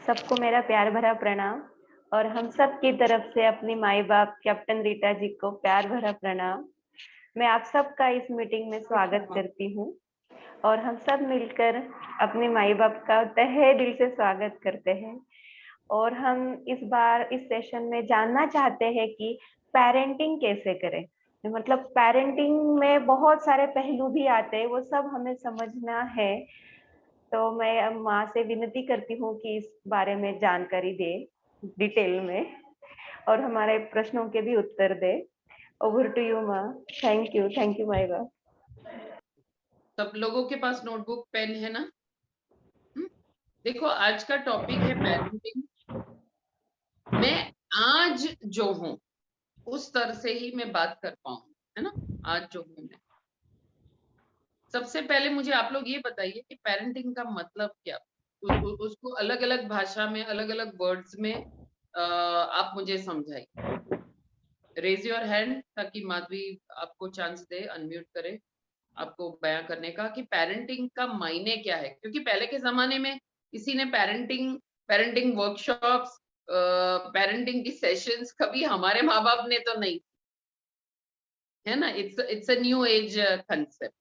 सबको मेरा प्यार भरा प्रणाम और हम सब की तरफ से अपनी माई बाप कैप्टन रीटा जी को प्यार भरा प्रणाम। मैं आप सबका इस मीटिंग में स्वागत करती हूँ और हम सब मिलकर अपने माई बाप का तहे दिल से स्वागत करते हैं। और हम इस बार इस सेशन में जानना चाहते हैं कि पेरेंटिंग कैसे करें। मतलब पेरेंटिंग में बहुत सारे पहलू भी आते हैं, वो सब हमें समझना है। तो मैं माँ से विनती करती हूँ कि इस बारे में जानकारी दे डिटेल में और हमारे प्रश्नों के भी उत्तर दे। ओवर टू यू माँ। थैंक यू माई बाप। सब लोगों के पास नोटबुक पेन है ना? देखो, आज का टॉपिक है पेरेंटिंग। मैं आज जो हूँ उस तरह से ही मैं बात कर पाऊँ, है ना? आज जो हूँ मैं, सबसे पहले मुझे आप लोग ये बताइए कि पेरेंटिंग का मतलब क्या? उसको अलग अलग भाषा में, अलग अलग वर्ड्स में आप मुझे समझाइए। रेज योर हैंड ताकि माधवी आपको चांस दे, अनम्यूट करे, आपको बयां करने का कि पेरेंटिंग का मायने क्या है। क्योंकि पहले के जमाने में किसी ने पेरेंटिंग वर्कशॉप्स, पेरेंटिंग की सेशंस कभी हमारे माँ बाप ने तो नहीं, है ना? It's a new age concept.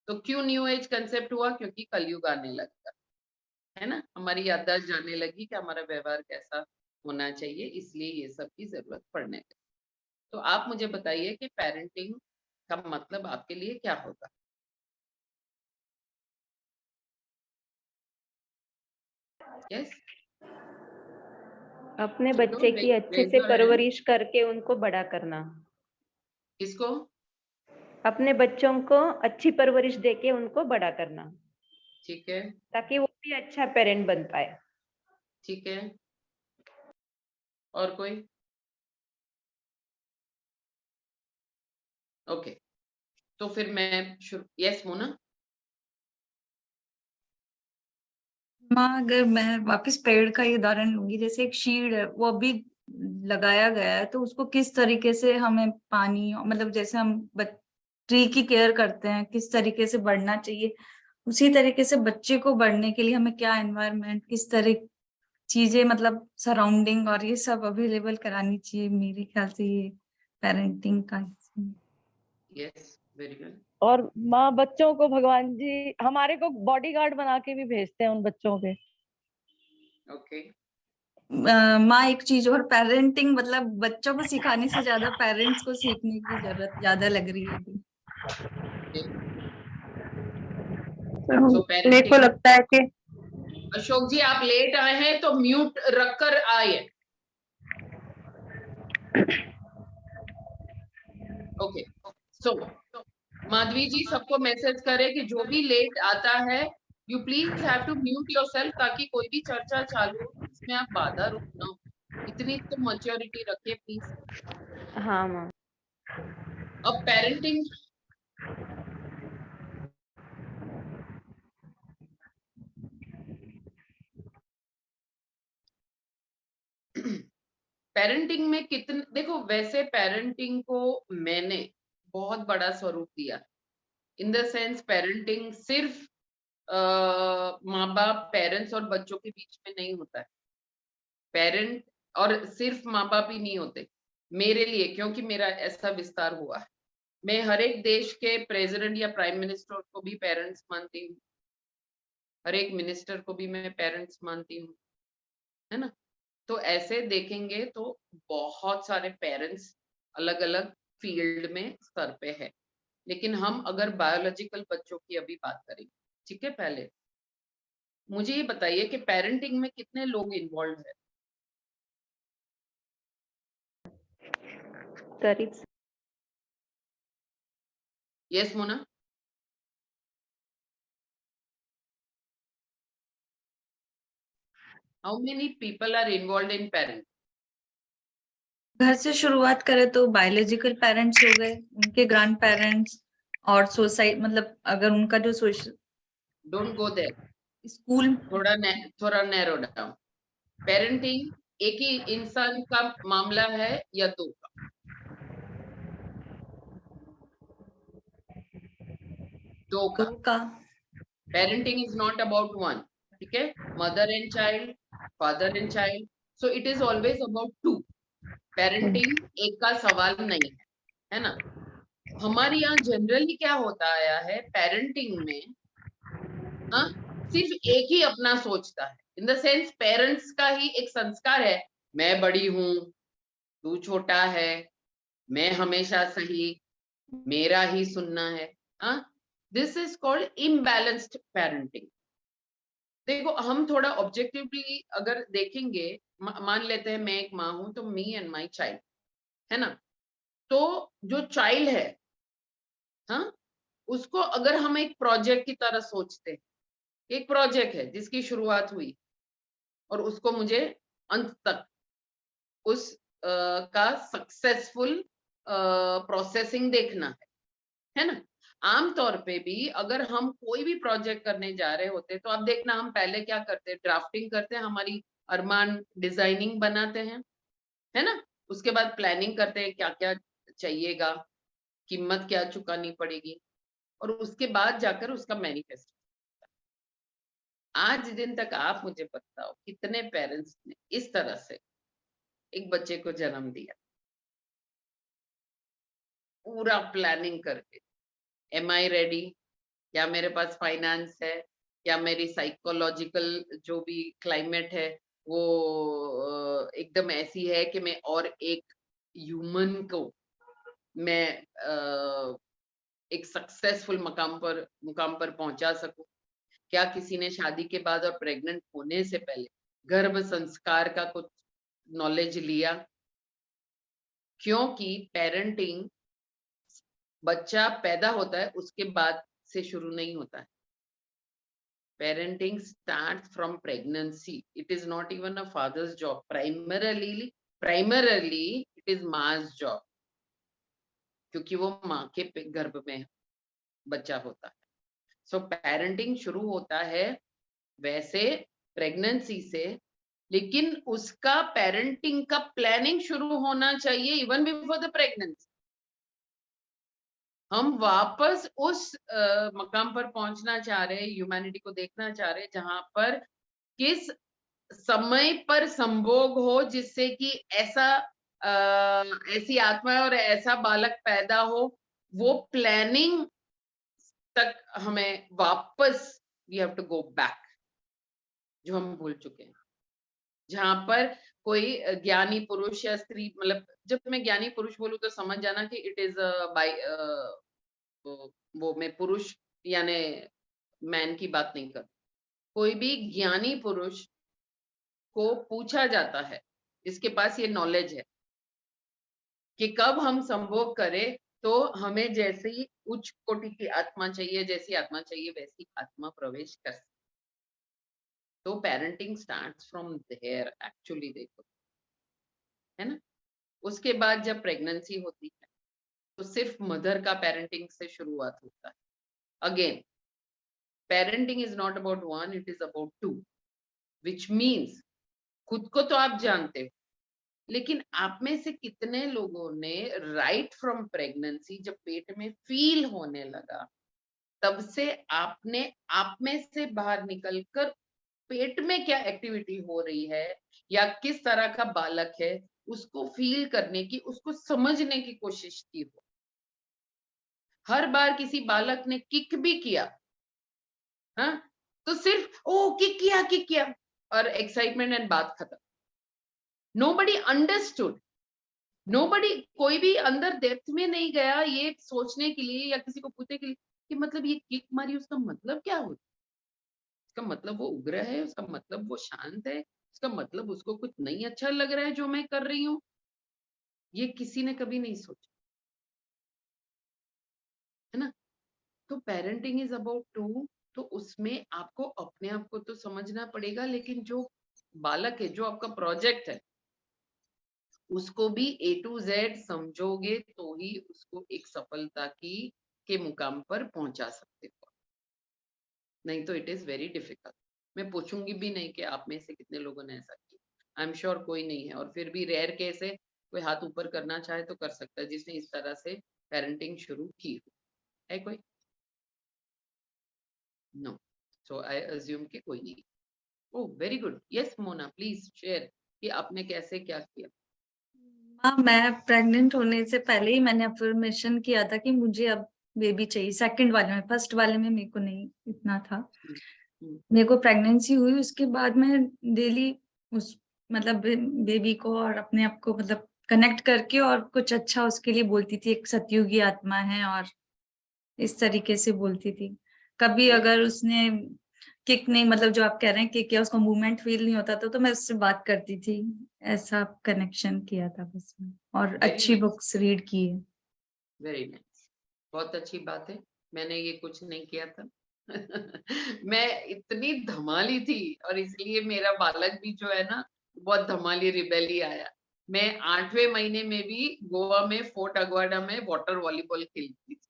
तो क्यों न्यू एज कंसेप्ट हुआ? क्योंकि कलयुग आने लगा, है ना? हमारी याददाश्त जानने लगी कि हमारा व्यवहार कैसा होना चाहिए, इसलिए ये सब की जरूरत पड़ने लगी। तो आप मुझे बताइए कि पेरेंटिंग का मतलब आपके लिए क्या होगा? यस, अपने चलो, बच्चे की अच्छे रेज से योर हैंड। परवरिश करके उनको बड़ा करना। किसको? अपने बच्चों को अच्छी परवरिश देके उनको बड़ा करना, ठीक है, ताकि वो भी अच्छा पेरेंट बन पाए। ठीक है। और कोई? ओके, तो फिर मैं शुरू। यस मोना। माँ, अगर मैं वापस पेड़ का ही उदाहरण लूंगी, जैसे एक शीड है, वो अभी लगाया गया है, तो उसको किस तरीके से हमें पानी, मतलब जैसे हम ट्री की केयर करते हैं, किस तरीके से बढ़ना चाहिए, उसी तरीके से बच्चे को बढ़ने के लिए हमें क्या एनवायरनमेंट, किस तरह चीजें, मतलब सराउंडिंग और ये सब अवेलेबल करानी चाहिए। मेरे ख्याल से ये पेरेंटिंग का यस, वेरी गुड। और माँ, बच्चों को भगवान जी हमारे को बॉडीगार्ड बना के भी भेजते हैं उन बच्चों के। ओके, माँ, एक चीज और, पेरेंटिंग मतलब बच्चों को सिखाने से ज्यादा पेरेंट्स को सीखने की जरूरत ज्यादा लग रही है अभी। सो मेरे को पेरेंटिंग। लगता है कि अशोक जी, आप लेट आए हैं तो म्यूट रखकर आए। ओके, सो माधवी जी सबको मैसेज करे कि जो भी लेट आता है, you please have to mute yourself, ताकि कोई भी चर्चा चालू हो इसमें आप बाधा रूप ना हो। इतनी तो मैच्योरिटी रखिए प्लीज। हाँ माँ। अब पेरेंटिंग, पेरेंटिंग में कितने, देखो वैसे पेरेंटिंग को मैंने बहुत बड़ा स्वरूप दिया। इन द सेंस पेरेंटिंग सिर्फ माँ बाप, पेरेंट्स और बच्चों के बीच में नहीं होता है। पेरेंट और सिर्फ माँ बाप ही नहीं होते मेरे लिए, क्योंकि मेरा ऐसा विस्तार हुआ है। मैं हर एक देश के प्रेसिडेंट या प्राइम मिनिस्टर को भी पेरेंट्स मानती हूँ, हर एक मिनिस्टर को भी मैं पेरेंट्स मानती हूँ, है ना? तो ऐसे देखेंगे तो बहुत सारे पेरेंट्स अलग अलग फील्ड में स्तर पे है। लेकिन हम अगर बायोलॉजिकल बच्चों की अभी बात करें, ठीक है, पहले मुझे ये बताइए कि पेरेंटिंग में कितने लोग इन्वॉल्व है? करीब yes Mona? How many people are involve in parent? घर से शुरुआत करें तो बायोलॉजिकल पेरेंट्स हो गए, उनके ग्रैंड पेरेंट्स, और सोसाइटी, मतलब अगर उनका जो social, don't go there, school, थोड़ा नैरो डाउन। पेरेंटिंग एक ही इंसान का मामला है या दो का? दो का। का parenting is not about one, ठीक है, mother and child, father and child, so it is always about two. Parenting एक का सवाल नहीं है ना। हमारे यहाँ जनरली क्या होता आया है, पेरेंटिंग में हाँ सिर्फ एक ही अपना सोचता है, इन द सेंस पेरेंट्स का ही एक संस्कार है, मैं बड़ी हूं, तू छोटा है, मैं हमेशा सही, मेरा ही सुनना है। हाँ, this is called imbalanced parenting. देखो हम थोड़ा ऑब्जेक्टिवली अगर देखेंगे, मान लेते हैं मैं एक माँ हूं, तो मी एंड माई चाइल्ड, है ना। तो जो चाइल्ड है, हाँ, उसको अगर हम एक प्रोजेक्ट की तरह सोचते हैं, एक प्रोजेक्ट है जिसकी शुरुआत हुई और उसको मुझे अंत तक उस का सक्सेसफुल प्रोसेसिंग देखना है ना। आमतौर पे भी अगर हम कोई भी प्रोजेक्ट करने जा रहे होते, तो आप देखना हम पहले क्या करते हैं, ड्राफ्टिंग करते हैं, हमारी अरमान डिजाइनिंग बनाते हैं, है ना। उसके बाद प्लानिंग करते हैं क्या क्या चाहिएगा, कीमत क्या चुकानी पड़ेगी, और उसके बाद जाकर उसका मैनिफेस्ट। आज दिन तक आप मुझे बताओ कितने पेरेंट्स ने इस तरह से एक बच्चे को जन्म दिया, पूरा प्लानिंग करके, एम आई रेडी, क्या मेरे पास फाइनेंस है, क्या मेरी साइकोलॉजिकल जो भी क्लाइमेट है वो एकदम ऐसी है कि मैं और एक ह्यूमन को मैं एक सक्सेसफुल मुकाम पर पहुंचा सकूं। क्या किसी ने शादी के बाद और प्रेग्नेंट होने से पहले गर्भ संस्कार का कुछ नॉलेज लिया? क्योंकि पेरेंटिंग बच्चा पैदा होता है उसके बाद से शुरू नहीं होता है। Parenting starts from pregnancy. It is not even a father's job. Primarily it is मा's job, क्योंकि वो माँ के गर्भ में बच्चा होता है। सो पेरेंटिंग शुरू होता है वैसे प्रेगनेंसी से, लेकिन उसका पेरेंटिंग का प्लानिंग शुरू होना चाहिए इवन बिफोर द प्रेगनेंसी। हम वापस उस मकाम पर पहुंचना चाह रहे हैं, ह्यूमैनिटी को देखना चाह रहे हैं, जहां पर किस समय पर संभोग हो जिससे कि ऐसा ऐसी आत्मा और ऐसा बालक पैदा हो, वो प्लानिंग तक हमें वापस we have to go back, जो हम भूल चुके हैं। जहां पर कोई ज्ञानी पुरुष या स्त्री, मतलब जब मैं ज्ञानी पुरुष बोलूं तो समझ जाना कि इट इज बाय वो मैं पुरुष यानी मैन की बात नहीं कर। कोई भी ज्ञानी पुरुष को पूछा जाता है, इसके पास ये नॉलेज है कि कब हम संभोग करें तो हमें जैसी उच्च कोटि की आत्मा चाहिए, जैसी आत्मा चाहिए वैसी आत्मा प्रवेश कर सकती। तो parenting starts from there actually, देखो, है ना। उसके बाद जब प्रेगनेंसी होती है तो सिर्फ मदर का पेरेंटिंग से शुरुआत होता है। Again parenting is not about one, it is about two, which means खुद को तो आप जानते हो, लेकिन आप में से कितने लोगों ने राइट फ्रॉम प्रेगनेंसी, जब पेट में फील होने लगा, तब से आपने आप में से बाहर निकलकर पेट में क्या एक्टिविटी हो रही है या किस तरह का बालक है उसको फील करने की, उसको समझने की कोशिश की हो। हर बार किसी बालक ने किक भी किया, हाँ, तो सिर्फ ओ किक किया और एक्साइटमेंट एंड बात खत्म। नोबडी अंडरस्टूड, नोबडी, कोई भी अंदर डेप्थ में नहीं गया ये सोचने के लिए या किसी को पूछने के लिए कि मतलब ये किक मारी उसका मतलब क्या होता है। उसका मतलब वो उग्र है, उसका मतलब वो शांत है, उसका मतलब उसको कुछ नहीं अच्छा लग रहा है जो मैं कर रही हूँ। ये किसी ने कभी नहीं सोचा, है ना। तो पेरेंटिंग इज अबाउट टू, तो उसमें आपको अपने आप को तो समझना पड़ेगा, लेकिन जो बालक है, जो आपका प्रोजेक्ट है, उसको भी A to Z समझोगे तो ही उसको एक सफलता के मुकाम पर पहुंचा सकते हो, नहीं तो इट इज वेरी डिफिकल्ट। मैं पूछूंगी भी नहीं कि आप में से कितने लोगों ने ऐसा किया, आई एम श्योर कोई नहीं है, और फिर भी रेयर केस है, कोई हाथ ऊपर करना चाहे तो कर सकता है जिसने इस तरह से पेरेंटिंग शुरू की हो। है कोई? नो, सो आई अज्यूम कि कोई नहीं। Oh very good, yes Mona please share कि आपने कैसे क्या किया। हाँ, मैं प्रेग्नेंट होने से पहले ही मैंने अफर्मेशन किया था कि मुझे अब बेबी चाहिए। सेकंड वाले में, फर्स्ट वाले में मेरे को नहीं इतना था। हम्म, हम्म, मेरे को प्रेगनेंसी हुई, उसके बाद मैं डेली उस मतलब बेबी को और अपने आप को मतलब कनेक्ट करके और कुछ अच्छा उसके लिए बोलती थी, एक सतयुगी आत्मा है और इस तरीके से बोलती थी। कभी very अगर उसने किक नहीं, मतलब जो आप कह रहे हैं कि क्या उसको मूवमेंट फील नहीं होता था तो मैं उससे बात करती थी। ऐसा कनेक्शन किया था बस में, और वेरी अच्छी नाइस, बुक्स रीड की है। वेरी नाइस, बहुत अच्छी बात है। मैंने ये कुछ नहीं किया था। मैं इतनी धमाली थी और इसलिए मेरा बालक भी जो है ना बहुत धमाली रिबेली आया। मैं 8वें महीने में भी गोवा में फोर्ट अग्वाडा में वाटर वॉलीबॉल खेलती थी।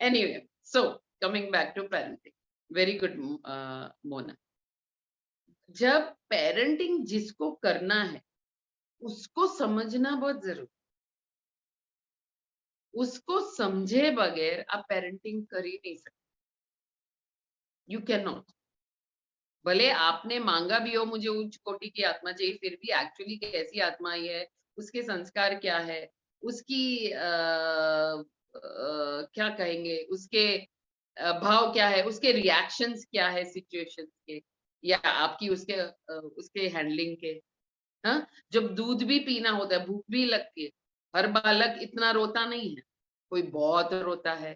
Anyway, so coming back to parenting, very good Mona. जब पेरेंटिंग जिसको करना है उसको समझना बहुत जरूरी, उसको समझे बगैर आप पेरेंटिंग कर ही नहीं सकते। You can not. भले आपने मांगा भी हो मुझे उच्च कोटि की आत्मा चाहिए, फिर भी एक्चुअली कैसी आत्मा आई है, उसके संस्कार क्या है, उसकी क्या कहेंगे, उसके भाव क्या है, उसके रिएक्शंस क्या है सिचुएशंस के, या आपकी उसके हैंडलिंग के। हाँ, जब दूध भी पीना होता है, भूख भी लगती है, हर बालक इतना रोता नहीं है। कोई बहुत रोता है,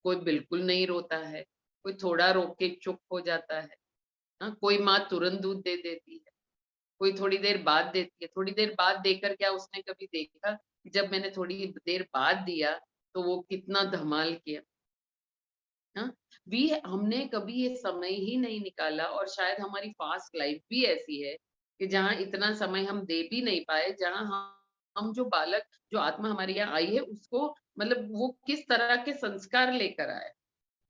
कोई बिल्कुल नहीं रोता है, कोई थोड़ा रोक के चुप हो जाता है। हाँ, कोई माँ तुरंत दूध दे देती है, कोई थोड़ी देर बाद देती है। थोड़ी देर बाद देकर क्या उसने कभी देखा कि जब मैंने थोड़ी देर बाद दिया तो वो कितना धमाल किया। हाँ, भी हमने कभी ये समय ही नहीं निकाला, और शायद हमारी फास्ट लाइफ भी ऐसी है कि जहाँ इतना समय हम दे भी नहीं पाए, जहाँ हम जो बालक, जो आत्मा हमारे यहाँ आई है उसको, मतलब वो किस तरह के संस्कार लेकर आए।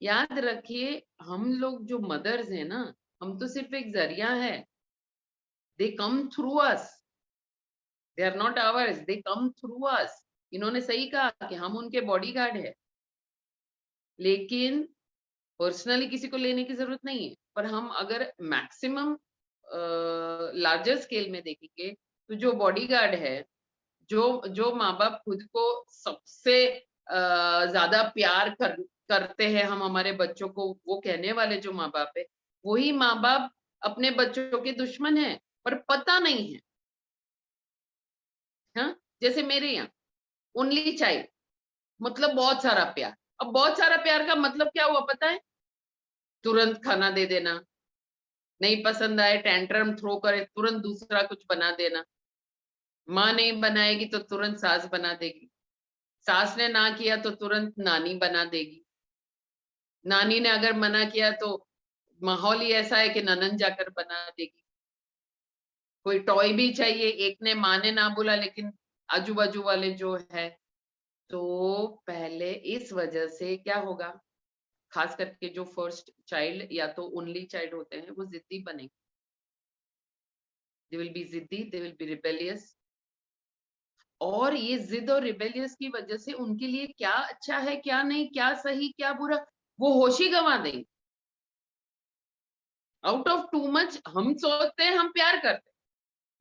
याद रखिए, हम लोग जो मदर्स हैं ना, हम तो सिर्फ एक जरिया है। They come through us, they are not ours, they come through us. इन्होंने सही कहा कि हम उनके बॉडीगार्ड है, लेकिन पर्सनली किसी को लेने की जरूरत नहीं है। पर हम अगर मैक्सिमम लार्जर स्केल में देखेंगे तो जो बॉडीगार्ड है, जो जो माँ बाप खुद को सबसे ज्यादा प्यार करते हैं हम हमारे बच्चों को, वो कहने वाले जो माँ बाप है, वही माँ बाप अपने बच्चों के दुश्मन है, पर पता नहीं है। हाँ, जैसे मेरे यहाँ ओनली चाइल्ड मतलब बहुत सारा प्यार। अब बहुत सारा प्यार का मतलब क्या हुआ पता है? तुरंत खाना दे देना, नहीं पसंद आए टैंट्रम थ्रो करे तुरंत दूसरा कुछ बना देना, माँ नहीं बनाएगी तो तुरंत सास बना देगी, सास ने ना किया तो तुरंत नानी बना देगी, नानी ने अगर मना किया तो माहौल ही ऐसा है कि ननन जाकर बना देगी। कोई टॉय भी चाहिए, एक ने माँ ने ना बोला लेकिन आजू बाजू वाले जो है, तो पहले इस वजह से क्या होगा, खास करके जो फर्स्ट चाइल्ड या तो ओनली चाइल्ड होते हैं वो जिद्दी बनेंगे, दे विल बी जिद्दी, दे विल बी रिबेलियस। और ये जिद और रिबेलियस की वजह से उनके लिए क्या अच्छा है, क्या नहीं, क्या सही क्या बुरा, वो होश ही गंवा देंगे। आउट ऑफ टू मच हम सोचते हैं हम प्यार करते हैं,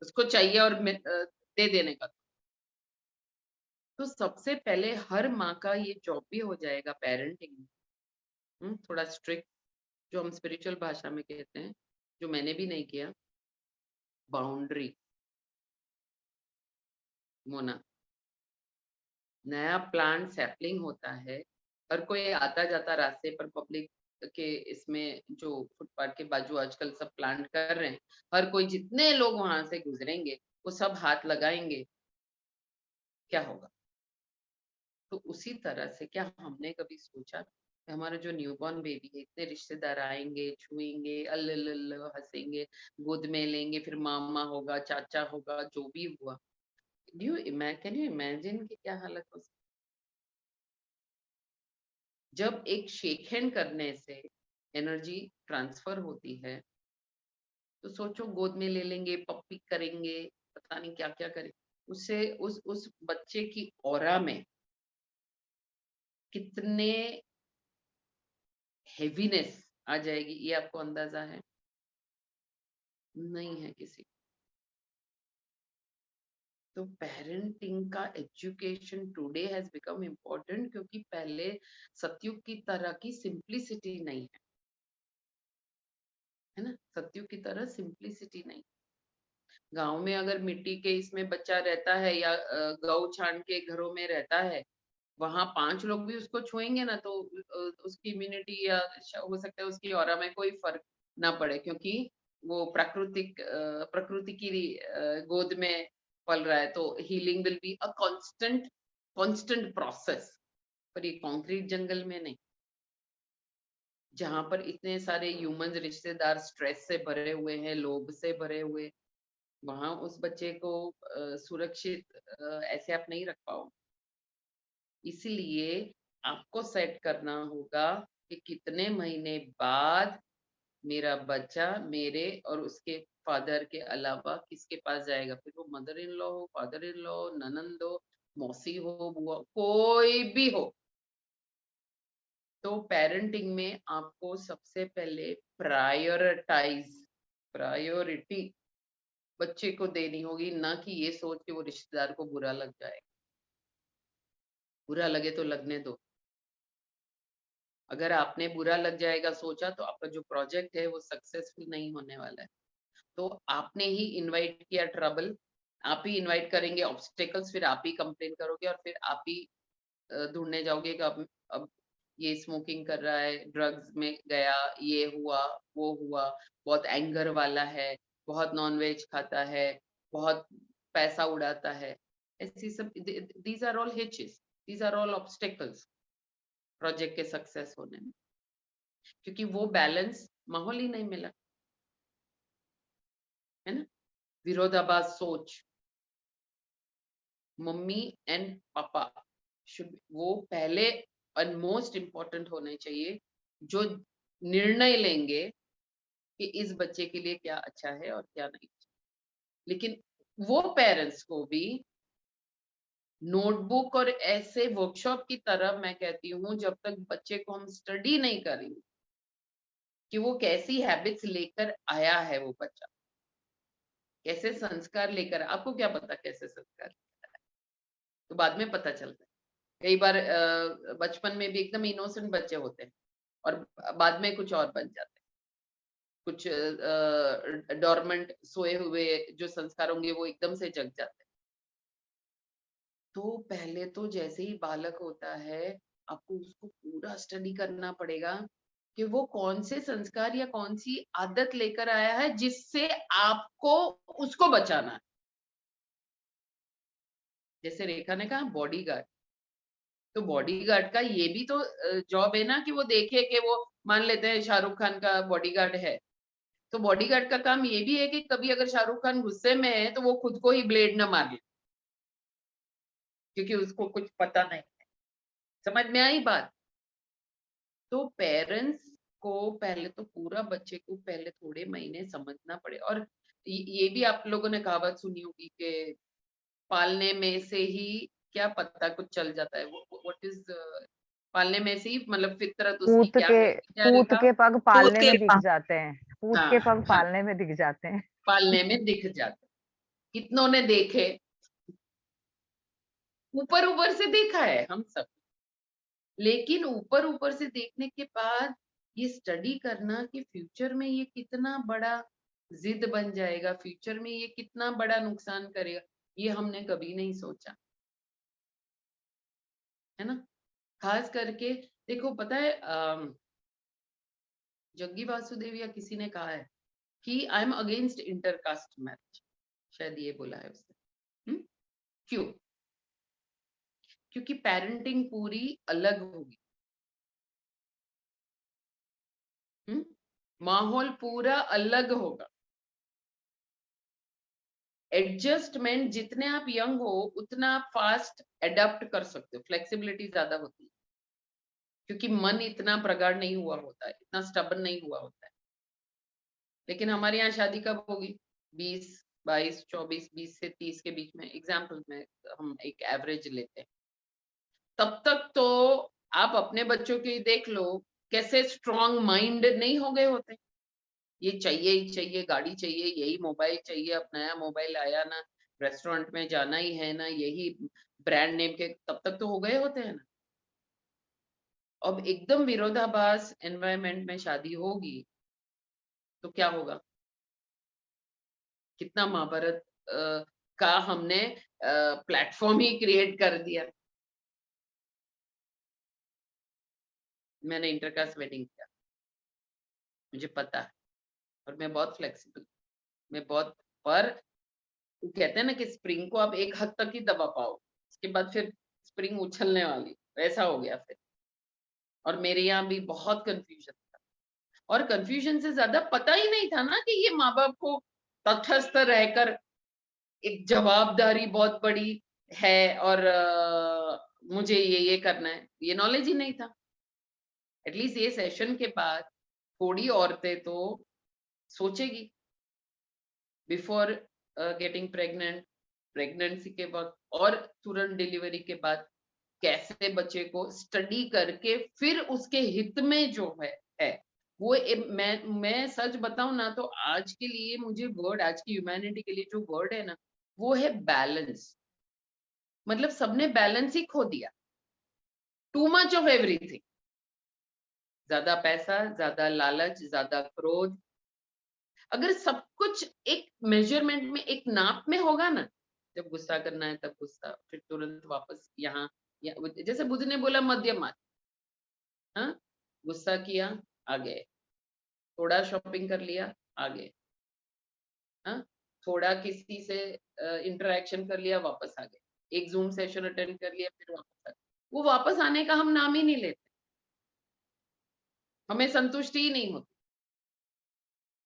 उसको चाहिए और दे देने का। तो सबसे पहले हर माँ का ये जॉब भी हो जाएगा पेरेंटिंग में, थोड़ा स्ट्रिक्ट, जो हम स्पिरिचुअल भाषा में कहते हैं, जो मैंने भी नहीं किया, बाउंड्री। मोना, नया प्लांट सैपलिंग होता है, हर कोई आता जाता रास्ते पर पब्लिक के इसमें जो फुटपाथ के बाजू आजकल सब प्लांट कर रहे हैं, हर कोई जितने लोग वहां से गुजरेंगे वो सब हाथ लगाएंगे, क्या होगा? तो उसी तरह से क्या हमने कभी सोचा कि हमारा जो न्यूबॉर्न बेबी है, इतने रिश्तेदार आएंगे, छुएंगे, अल्ल हंसेंगे, गोद में लेंगे, फिर मामा होगा, चाचा होगा, जो भी हुआ, कैन यू इमेजिन कि क्या हालत हो सकती? जब एक शेक हैंड करने से एनर्जी ट्रांसफर होती है, तो सोचो गोद में ले लेंगे, पप्पी करेंगे, पता नहीं क्या क्या करें, उससे उस बच्चे की ऑरा में कितने हेवीनेस आ जाएगी, ये आपको अंदाजा है? नहीं है किसी। तो पेरेंटिंग का education today has become important, क्योंकि पहले सतयुग की तरह की सिंप्लिसिटी नहीं है ना, सतयुग की तरह सिंप्लिसिटी नहीं। गांव में अगर मिट्टी के इसमें बच्चा रहता है या गौ छान के घरों में रहता है, वहां 5 लोग भी उसको छुएंगे ना तो उसकी इम्यूनिटी या हो सकता है उसकी ऑरा में कोई फर्क ना पड़े, क्योंकि वो प्रकृति की गोद में पल रहा है। तो healing will be a constant process. पर ये कंक्रीट जंगल में नहीं, जहां पर इतने सारे ह्यूमन रिश्तेदार स्ट्रेस से भरे हुए हैं, लोभ से भरे हुए, वहां उस बच्चे को सुरक्षित ऐसे आप नहीं रख पाओ। इसलिए आपको सेट करना होगा कि कितने महीने बाद मेरा बच्चा मेरे और उसके फादर के अलावा किसके पास जाएगा। फिर वो मदर इन लॉ हो, फादर इन लॉ, ननंद हो, मौसी हो, बुआ, कोई भी हो। तो पेरेंटिंग में आपको सबसे पहले प्रायोरिटी बच्चे को देनी होगी, ना कि ये सोच के वो रिश्तेदार को बुरा लग जाए। बुरा लगे तो लगने दो। अगर आपने बुरा लग जाएगा सोचा तो आपका जो प्रोजेक्ट है वो सक्सेसफुल नहीं होने वाला है। तो आपने ही इनवाइट किया ट्रबल, आप ही इनवाइट करेंगे ऑब्स्टेकल्स, फिर आप ही कंप्लेन करोगे और फिर आप ही ढूंढने जाओगे कि अब ये स्मोकिंग कर रहा है, ड्रग्स में गया, ये हुआ, वो हुआ, बहुत एंगर वाला है, बहुत नॉनवेज खाता है, बहुत पैसा उड़ाता है। ऐसी सब, these are all hitches, these are all obstacles project के सक्सेस होने में, क्योंकि वो बैलेंस माहौल ही नहीं मिला, है ना। विरोधाभास सोच, मम्मी एंड पापा शुड, वो पहले और मोस्ट इम्पोर्टेंट होने चाहिए, जो निर्णय लेंगे कि इस बच्चे के लिए क्या अच्छा है और क्या नहीं। लेकिन वो पेरेंट्स को भी नोटबुक और ऐसे वर्कशॉप की तरह, मैं कहती हूँ, जब तक बच्चे को हम स्टडी नहीं करेंगे कि वो कैसी हैबिट्स लेकर आया है, वो बच्चा कैसे संस्कार लेकर, आपको क्या पता कैसे संस्कार लेकर आया, तो बाद में पता चलता है। कई बार बचपन में भी एकदम इनोसेंट बच्चे होते हैं और बाद में कुछ और बन जाते हैं। कुछ डोरमेंट सोए हुए जो संस्कार होंगे वो एकदम से जग जाते हैं। तो पहले तो जैसे ही बालक होता है, आपको उसको पूरा स्टडी करना पड़ेगा कि वो कौन से संस्कार या कौन सी आदत लेकर आया है जिससे आपको उसको बचाना है। जैसे रेखा ने कहा बॉडीगार्ड, तो बॉडीगार्ड का ये भी तो जॉब है ना कि वो देखे कि वो, मान लेते हैं शाहरुख खान का बॉडीगार्ड है, तो बॉडीगार्ड का काम ये भी है कि कभी अगर शाहरुख खान गुस्से में है तो वो खुद को ही ब्लेड न मार ले, क्योंकि उसको कुछ पता नहीं है। समझ में आई बात। तो पेरेंट्स को पहले तो पूरा बच्चे को पहले थोड़े महीने समझना पड़े। और ये भी आप लोगों ने कहावत सुनी होगी कि पालने में से ही क्या पता कुछ चल जाता है। व्हाट इज, पालने में से ही मतलब फितरत उसकी क्या है, क्या पूत रेखा? के पग पूत पालने के में दिख जाते हैं, पूत के हाँ पग हाँ, पालने में दिख जाते हैं। पालने में दिख जाते। कितनों ने देखे, ऊपर ऊपर से देखा है हम सब, लेकिन ऊपर ऊपर से देखने के बाद ये स्टडी करना कि फ्यूचर में ये कितना बड़ा जिद बन जाएगा, फ्यूचर में ये कितना बड़ा नुकसान करेगा, ये हमने कभी नहीं सोचा, है ना। खास करके देखो, पता है जग्गी वासुदेव या किसी ने कहा है कि I am against intercaste marriage, शायद ये बोला है उसने। क्यों? क्योंकि पेरेंटिंग पूरी अलग होगी, माहौल पूरा अलग होगा। एडजस्टमेंट, जितने आप यंग हो उतना आप फास्ट एडप्ट कर सकते हो, फ्लेक्सिबिलिटी ज्यादा होती है, क्योंकि मन इतना प्रगाढ़ नहीं हुआ होता है, इतना स्टबन नहीं हुआ होता है। लेकिन हमारे यहाँ शादी कब होगी? 20, 22, 24, 20 से 30 के बीच में, एग्जाम्पल में हम एक एवरेज लेते हैं। तब तक तो आप अपने बच्चों की देख लो कैसे स्ट्रॉन्ग माइंड नहीं हो गए होते, ये चाहिए ही चाहिए, गाड़ी चाहिए, यही मोबाइल चाहिए, अब नया मोबाइल आया ना, रेस्टोरेंट में जाना ही है ना, यही ब्रांड नेम के, तब तक तो हो गए होते हैं ना। अब एकदम विरोधाभास एनवायरनमेंट में शादी होगी तो क्या होगा? कितना महाभारत का हमने प्लेटफॉर्म ही क्रिएट कर दिया। मैंने इंटरकास्ट वेडिंग किया, मुझे पता है, और मैं बहुत फ्लेक्सिबल, मैं बहुत, पर वो कहते हैं ना कि स्प्रिंग को आप एक हद तक ही दबा पाओ, उसके बाद फिर स्प्रिंग उछलने वाली, वैसा हो गया फिर। और मेरे यहाँ भी बहुत कंफ्यूजन था, और कंफ्यूजन से ज्यादा पता ही नहीं था ना कि ये माँ बाप को तटस्थ रहकर एक जवाबदारी बहुत बड़ी है, और मुझे ये करना है, ये नॉलेज ही नहीं था। एटलीस्ट ये सेशन के बाद थोड़ी औरतें तो सोचेगी बिफोर गेटिंग प्रेग्नेंट, प्रेगनेंसी के वक्त, और तुरंत डिलीवरी के बाद कैसे बच्चे को स्टडी करके फिर उसके हित में जो है वो मैं सच बताऊं ना, तो आज के लिए मुझे वर्ड, आज की ह्यूमैनिटी के लिए जो वर्ड है ना, वो है बैलेंस। मतलब सबने बैलेंस ही खो दिया, टू मच ऑफ एवरीथिंग, ज्यादा पैसा, ज्यादा लालच, ज्यादा क्रोध। अगर सब कुछ एक मेजरमेंट में, एक नाप में होगा ना, जब गुस्सा करना है तब गुस्सा, फिर तुरंत वापस यहाँ, जैसे बुद्ध ने बोला मध्यम मार्ग, हाँ, गुस्सा किया आ गए, थोड़ा शॉपिंग कर लिया आ गए, हाँ, थोड़ा किसी से इंटरेक्शन कर लिया वापस आ गए, एक जूम सेशन अटेंड कर लिया फिर वापस आ गए। वो वापस आने का हम नाम ही नहीं लेते, हमें संतुष्टि ही नहीं होती।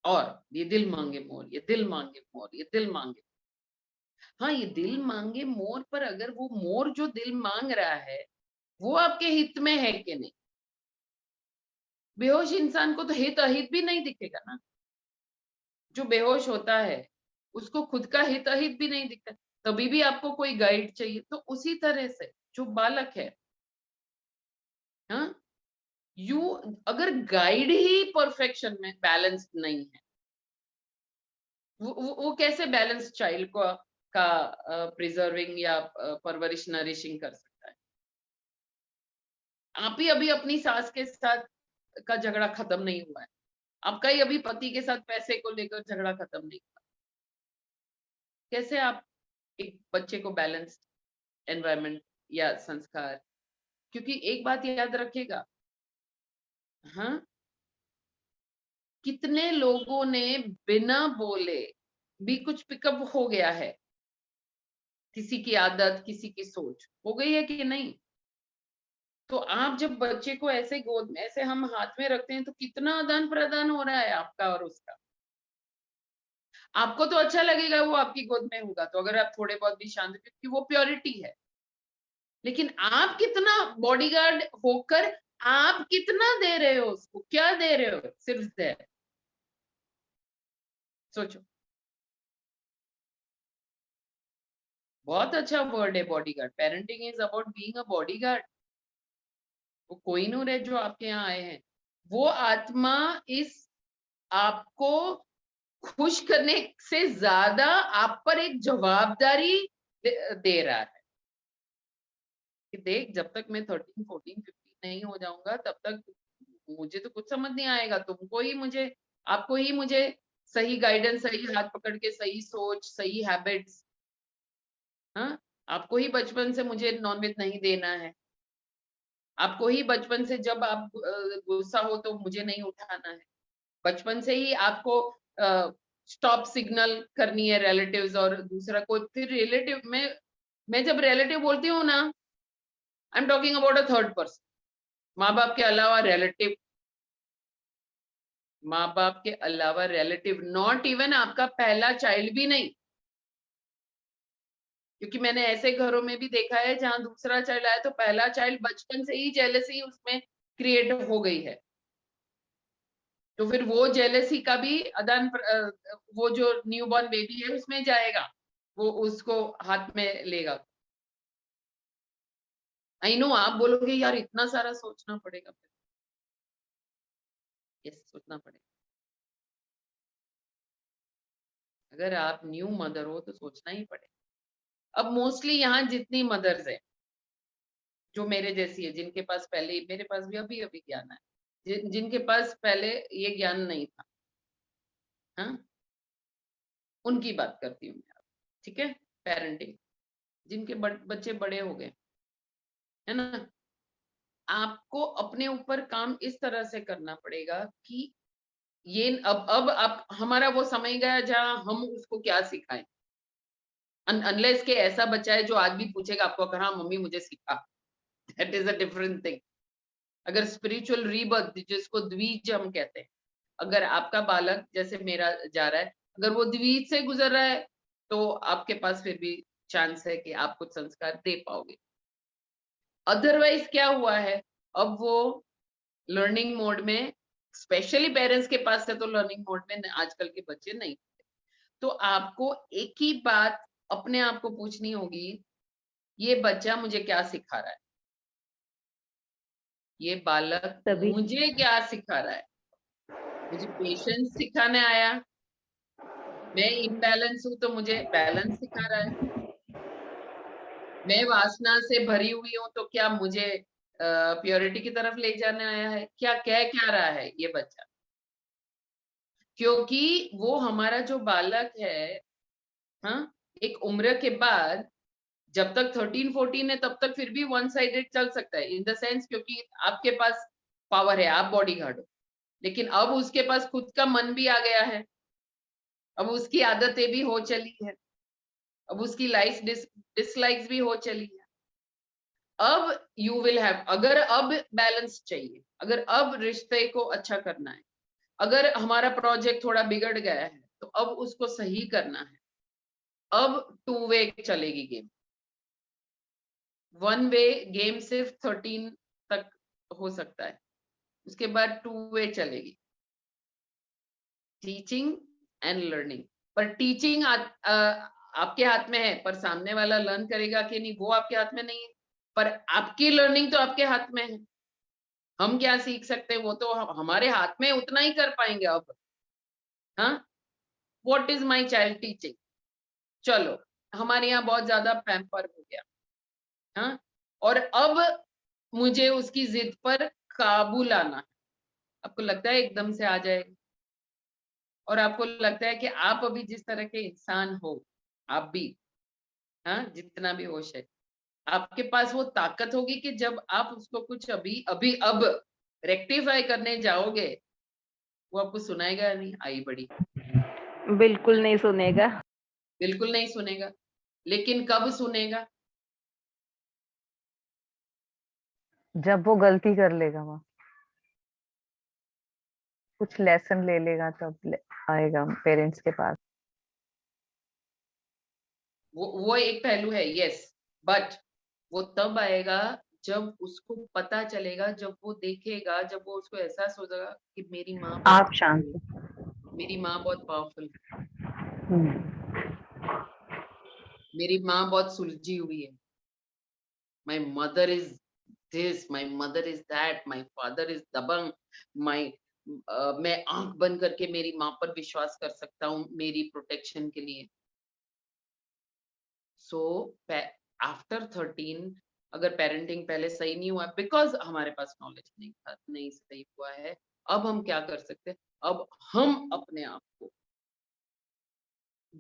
और ये दिल मांगे मोर, ये दिल मांगे मोर, ये दिल मांगे, हाँ, ये दिल मांगे मोर, पर अगर वो मोर जो दिल मांग रहा है वो आपके हित में है कि नहीं? बेहोश इंसान को तो हित अहित भी नहीं दिखेगा ना। जो बेहोश होता है उसको खुद का हित अहित भी नहीं दिखता, तभी भी आपको कोई गाइड चाहिए। तो उसी तरह से जो बालक है, हाँ, यू, अगर गाइड ही परफेक्शन में बैलेंस नहीं है, वो कैसे बैलेंस चाइल्ड को का प्रिजर्विंग या परवरिश, नरिशिंग कर सकता है? आप ही अभी अपनी सास के साथ का झगड़ा खत्म नहीं हुआ है, आपका ही अभी पति के साथ पैसे को लेकर झगड़ा खत्म नहीं हुआ, कैसे आप एक बच्चे को बैलेंस्ड एनवायरनमेंट या संस्कार? क्योंकि एक बात याद रखिएगा, हाँ, कितने लोगों ने बिना बोले भी कुछ पिकअप हो गया है, किसी की आदत, किसी की सोच हो गई है कि नहीं? तो आप जब बच्चे को ऐसे गोद में, ऐसे हम हाथ में रखते हैं, तो कितना आदान प्रदान हो रहा है आपका और उसका। आपको तो अच्छा लगेगा वो आपकी गोद में होगा, तो अगर आप थोड़े बहुत भी शांत, क्योंकि वो प्योरिटी है, लेकिन आप कितना बॉडीगार्ड होकर आप कितना दे रहे हो उसको, क्या दे रहे हो? सिर्फ दे, सोचो। बहुत अच्छा वर्ड है bodyguard. Parenting is about being a bodyguard. वो कोहिनूर है जो आपके यहाँ आए हैं, वो आत्मा इस आपको खुश करने से ज्यादा आप पर एक जवाबदारी दे रहा है कि देख, जब तक मैं 13, 14, 15 नहीं हो जाऊंगा तब तक मुझे तो कुछ समझ नहीं आएगा, तुमको ही मुझे, आपको ही मुझे सही गाइडेंस, सही हाथ पकड़ के, सही सोच, सही हैबिट्स, हाँ, आपको ही बचपन से मुझे नॉनवेज नहीं देना है, आपको ही बचपन से जब आप गुस्सा हो तो मुझे नहीं उठाना है, बचपन से ही आपको स्टॉप सिग्नल करनी है रिलेटिव्स और दूसरा कोई, फिर रिलेटिव में, मैं जब रिलेटिव बोलती हूँ ना, I am talking about a third person, माँ बाप के अलावा रिलेटिव, माँ बाप के अलावा रिलेटिव, नॉट इवन आपका पहला चाइल्ड भी नहीं। क्योंकि मैंने ऐसे घरों में भी देखा है जहां दूसरा चाइल्ड आया तो पहला चाइल्ड बचपन से ही जेलसी उसमें क्रिएट हो गई है, तो फिर वो जेलसी का भी वो जो न्यूबॉर्न बेबी है उसमें जाएगा, वो उसको हाथ में लेगा। आई नो आप बोलोगे यार इतना सारा सोचना पड़ेगा, फिर यस, सोचना पड़ेगा। अगर आप न्यू मदर हो तो सोचना ही पड़ेगा। अब मोस्टली यहाँ जितनी मदर्स है जो मेरे जैसी है, जिनके पास पहले, मेरे पास भी अभी अभी ज्ञान है, जिनके पास पहले ये ज्ञान नहीं था, हाँ, उनकी बात करती हूँ मैं, ठीक है। पेरेंटिंग, जिनके बच्चे बड़े हो गए, है ना, आपको अपने ऊपर काम इस तरह से करना पड़ेगा कि ये अब आप, हमारा वो समय गया जहाँ हम उसको क्या सिखाएं, अनलेस के ऐसा बच्चा है जो आज भी पूछेगा आपको, हाँ मम्मी मुझे सिखा, that is a different thing. अगर स्पिरिचुअल रीबर्थ, जिसको द्विज हम कहते हैं, अगर आपका बालक जैसे मेरा जा रहा है, अगर वो द्विज से गुजर रहा है तो आपके पास फिर भी चांस है कि आप कुछ संस्कार दे पाओगे। अदरवाइज क्या हुआ है, अब वो लर्निंग मोड में, स्पेशली पेरेंट्स के पास है तो लर्निंग मोड में आजकल के बच्चे नहीं। तो आपको एक ही बात अपने आप को पूछनी होगी, ये बच्चा मुझे क्या सिखा रहा है, ये बालक तभी मुझे क्या सिखा रहा है। मुझे पेशेंस सिखाने आया, मैं इम्बैलेंस हूं तो मुझे बैलेंस सिखा रहा है। मैं वासना से भरी हुई हूँ तो क्या मुझे प्योरिटी की तरफ ले जाने आया है, क्या कह क्या रहा है ये बच्चा। क्योंकि वो हमारा जो बालक है, हाँ, एक उम्र के बाद, जब तक 13-14 है तब तक फिर भी वन साइडेड चल सकता है, इन द सेंस क्योंकि आपके पास पावर है, आप बॉडी गार्ड हो। लेकिन अब उसके पास खुद का मन भी आ गया है, अब उसकी आदतें भी हो चली है, अब उसकी लाइक डिसलाइक्स भी हो चली है। अब यू विल हैव, अगर अब बैलेंस चाहिए, अगर अब रिश्ते को अच्छा करना है, अगर हमारा प्रोजेक्ट थोड़ा बिगड़ गया है तो अब उसको सही करना है। अब 2 वे चलेगी गेम, 1 वे गेम सिर्फ 13 तक हो सकता है, उसके बाद 2 वे चलेगी, टीचिंग एंड लर्निंग। पर टीचिंग आपके हाथ में है, पर सामने वाला लर्न करेगा कि नहीं वो आपके हाथ में नहीं है। पर आपकी लर्निंग तो आपके हाथ में है, हम क्या सीख सकते हैं वो तो हमारे हाथ में उतना ही कर पाएंगे अब। हाँ, what is my child teaching. चलो, हमारे यहाँ बहुत ज्यादा पैम्पर हो गया, हाँ, और अब मुझे उसकी जिद पर काबू लाना है। आपको लगता है एकदम से आ जाएगा, और आपको लगता है कि आप अभी जिस तरह के इंसान हो, आप भी, हाँ, जितना भी होश है, आपके पास वो ताकत होगी कि जब आप उसको कुछ अभी अभी अब रेक्टिफाई करने जाओगे, वो आपको सुनाएगा नहीं, आई बड़ी, बिल्कुल नहीं सुनेगा। बिल्कुल नहीं सुनेगा। लेकिन कब सुनेगा, जब वो गलती कर लेगा, माँ कुछ लेसन ले लेगा तब आएगा पेरेंट्स के पास। वो एक पहलू है, यस, बट वो तब आएगा जब उसको पता चलेगा, जब वो देखेगा, जब वो उसको एहसास हो जाएगा कि मेरी माँ बहुत आप शांत powerful है, मेरी माँ बहुत पावरफुल है, मेरी माँ बहुत सुलझी हुई है, my mother is this, my mother is that, my father is दबंग, माई मैं आंख बंद करके मेरी माँ पर विश्वास कर सकता हूँ मेरी प्रोटेक्शन के लिए। सो आफ्टर 13, अगर पेरेंटिंग पहले सही नहीं हुआ बिकॉज हमारे पास नॉलेज नहीं था, नहीं सही हुआ है, अब हम क्या कर सकते हैं, अब हम अपने आप को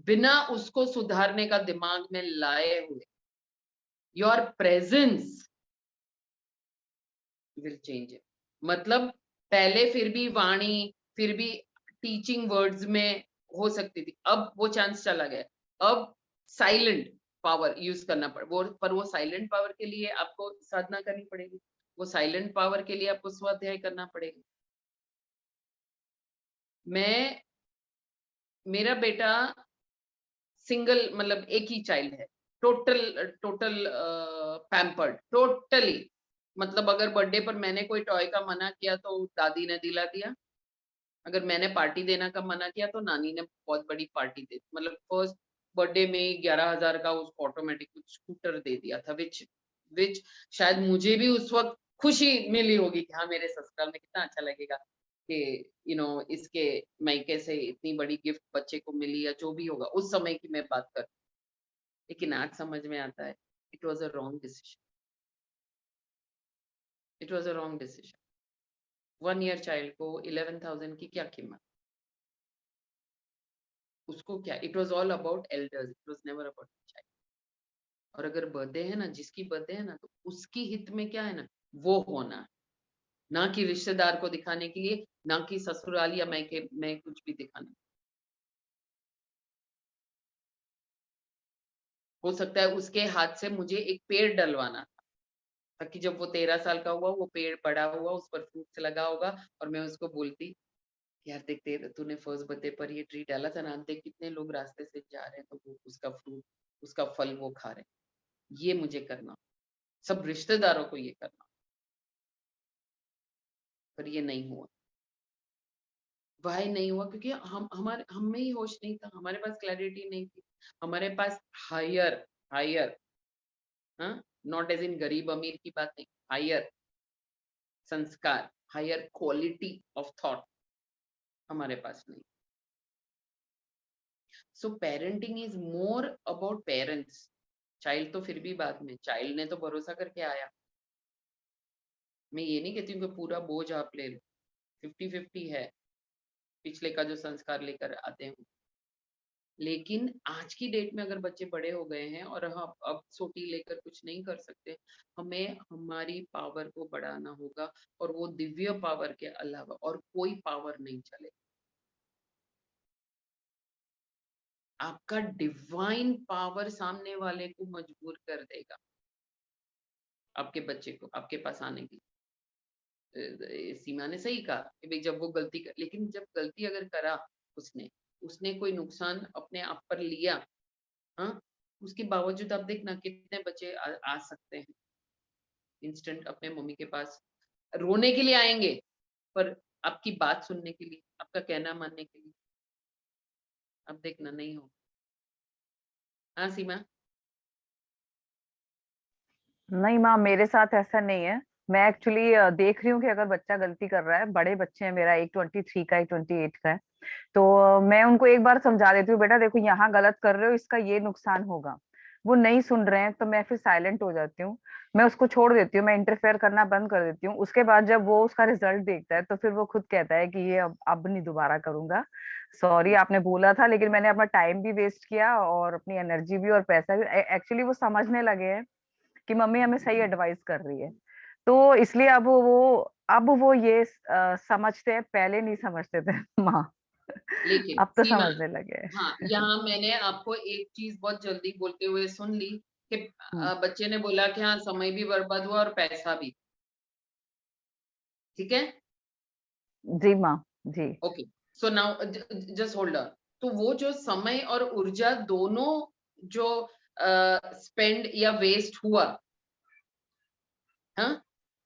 बिना उसको सुधारने का दिमाग में लाए हुए, your presence will change it. मतलब पहले फिर भी वाणी, फिर भी टीचिंग वर्ड्स में हो सकती थी, अब वो चांस चला गया। अब साइलेंट पावर यूज करना पड़ वो, पर वो साइलेंट पावर के लिए आपको साधना करनी पड़ेगी, वो साइलेंट पावर के लिए आपको स्वाध्याय करना पड़ेगा। मैं, मेरा बेटा सिंगल, मतलब एक ही चाइल्ड है, टोटल टोटल पैम्पर्ड, टोटली। मतलब अगर बर्थडे पर मैंने कोई टॉय का मना किया तो दादी ने दिला दिया, अगर मैंने पार्टी देना का मना किया तो नानी ने बहुत बड़ी पार्टी दे दी। मतलब फर्स्ट बर्थडे में 11,000 का उसको ऑटोमेटिक कुछ स्कूटर दे दिया था, विच शायद मुझे भी उस वक्त खुशी मिली होगी कि हाँ मेरे ससुराल में कितना अच्छा लगेगा, कि इसके मायके से इतनी बड़ी गिफ्ट बच्चे को मिली या जो भी होगा, उस समय की मैं बात कर, लेकिन आज समझ में आता है it was a wrong decision, it was a wrong decision. 1 year child को 11,000 की क्या कीमत, उसको क्या, it was all about elders, it was never about child. और अगर बर्थडे है ना, जिसकी बर्थडे है ना, तो उसकी हित में क्या है ना, वो होना है, ना कि रिश्तेदार को दिखाने के लिए, ना कि ससुराल या मायके में कुछ भी दिखाने। हो सकता है उसके हाथ से मुझे एक पेड़ डलवाना था, ताकि जब वो 13 साल का हुआ, वो पेड़ बड़ा हुआ, उस पर फ्रूट्स लगा होगा, और मैं उसको बोलती, यार देख तूने फर्स्ट बर्थडे पर ये ट्री डाला था ना, देख कितने लोग रास्ते से जा रहे हैं, तो वो उसका फ्रूट, उसका फल वो खा रहे हैं। ये मुझे करना, सब रिश्तेदारों को ये करना, पर ये नहीं हुआ। वाई नहीं हुआ? क्योंकि हम में ही होश नहीं था, हमारे पास क्लैरिटी नहीं थी, हमारे पास हायर हायर, हाँ, नॉट एज इन गरीब अमीर की बात नहीं, हायर संस्कार, हायर क्वालिटी ऑफ थॉट हमारे पास नहीं। So parenting is more about parents, child तो फिर भी बाद में, चाइल्ड ने तो भरोसा करके आया। मैं ये नहीं कहती हूँ कि पूरा बोझ आप ले लो, 50-50 है, पिछले का जो संस्कार लेकर आते हैं। लेकिन आज की डेट में अगर बच्चे बड़े हो गए हैं और हम अब सोटी लेकर कुछ नहीं कर सकते, हमें हमारी पावर को बढ़ाना होगा, और वो दिव्य पावर के अलावा और कोई पावर नहीं चले। आपका डिवाइन पावर सामने वाले को मजबूर कर देगा आपके बच्चे को आपके पास आने की। सीमा ने सही कहा कि भाई जब वो गलती कर, लेकिन जब गलती अगर करा उसने उसने कोई नुकसान अपने आप पर लिया, हाँ, उसके बावजूद आप देखना कितने बच्चे आ सकते हैं इंस्टेंट अपने मम्मी के पास, रोने के लिए आएंगे, पर आपकी बात सुनने के लिए, आपका कहना मानने के लिए। अब देखना नहीं हो। हाँ सीमा। नहीं माँ, मेरे साथ ऐसा नहीं है। मैं एक्चुअली देख रही हूँ कि अगर बच्चा गलती कर रहा है, बड़े बच्चे हैं, मेरा एक 23 का, एक 28 का है, तो मैं उनको एक बार समझा देती हूँ, बेटा देखो यहाँ गलत कर रहे हो, इसका ये नुकसान होगा। वो नहीं सुन रहे हैं तो मैं फिर साइलेंट हो जाती हूँ, मैं उसको छोड़ देती हूँ, मैं इंटरफेयर करना बंद कर देती हूँ। उसके बाद जब वो उसका रिजल्ट देखता है तो फिर वो खुद कहता है कि ये अब नहीं दोबारा करूंगा, सॉरी आपने बोला था, लेकिन मैंने अपना टाइम भी वेस्ट किया और अपनी एनर्जी भी और पैसा भी। एक्चुअली वो समझने लगे हैं कि मम्मी हमें सही एडवाइस कर रही है, तो इसलिए अब वो ये समझते हैं, पहले नहीं समझते थे माँ, लेकिन अब तो सीमा, समझने लगे हैं। हाँ, यहाँ मैंने आपको एक चीज बहुत जल्दी बोलते हुए सुन ली कि हम्म, बच्चे ने बोला कि हाँ समय भी बर्बाद हुआ और पैसा भी, ठीक है, जी माँ, जी। Okay. So now just hold on. तो वो जो समय और ऊर्जा दोनों जो स्पेंड या वेस्ट हुआ, हाँ,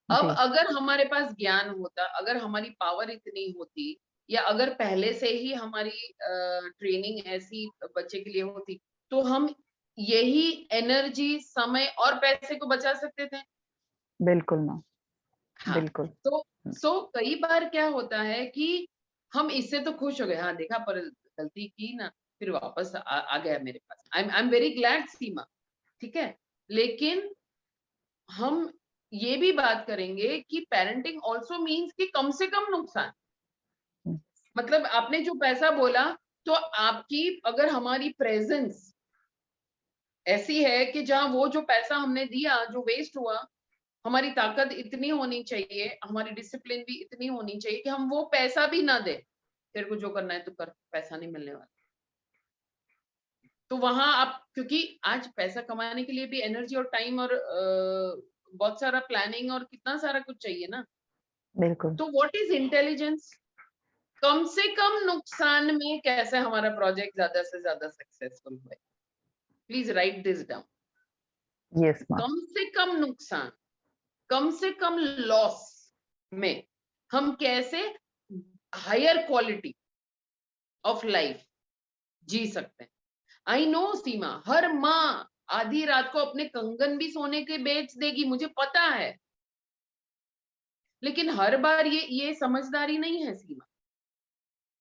अब जी अगर हमारे पास ज्ञान होता, अगर हमारी पावर इतनी होती, या अगर पहले से ही हमारी ट्रेनिंग ऐसी बच्चे के लिए होती, तो हम यही एनर्जी, समय और पैसे को बचा सकते थे। बिल्कुल माँ, हाँ, बिल्कुल। तो कई बार क्या होता है कि हम इससे तो खुश हो गए, हाँ देखा, पर गलती की ना, फिर वापस आ गया मेरे पास, आई एम वेरी ग्लैड सीमा, ठीक है। लेकिन हम ये भी बात करेंगे कि पेरेंटिंग ऑल्सो मीन्स कि कम से कम नुकसान, हम्म, मतलब आपने जो पैसा बोला, तो आपकी अगर हमारी प्रेजेंस ऐसी है कि जहां वो जो पैसा हमने दिया जो वेस्ट हुआ, हमारी ताकत इतनी होनी चाहिए, हमारी डिसिप्लिन भी इतनी होनी चाहिए कि हम वो पैसा भी ना दे, तेरे को जो करना है तो कर, पैसा नहीं मिलने वाला। तो वहां आप, क्योंकि आज पैसा कमाने के लिए भी एनर्जी और टाइम और बहुत सारा प्लानिंग और कितना सारा कुछ चाहिए ना। बिल्कुल। तो व्हाट इज इंटेलिजेंस? कम से कम नुकसान में कैसे हमारा प्रोजेक्ट ज्यादा से ज्यादा सक्सेसफुल हुए। Please right this down. Yes माँ। कम से कम नुकसान, कम से कम लॉस में हम कैसे हायर क्वालिटी ऑफ लाइफ जी सकते हैं। आई नो सीमा, हर माँ आधी रात को अपने कंगन भी सोने के बेच देगी, मुझे पता है, लेकिन हर बार ये समझदारी नहीं है सीमा।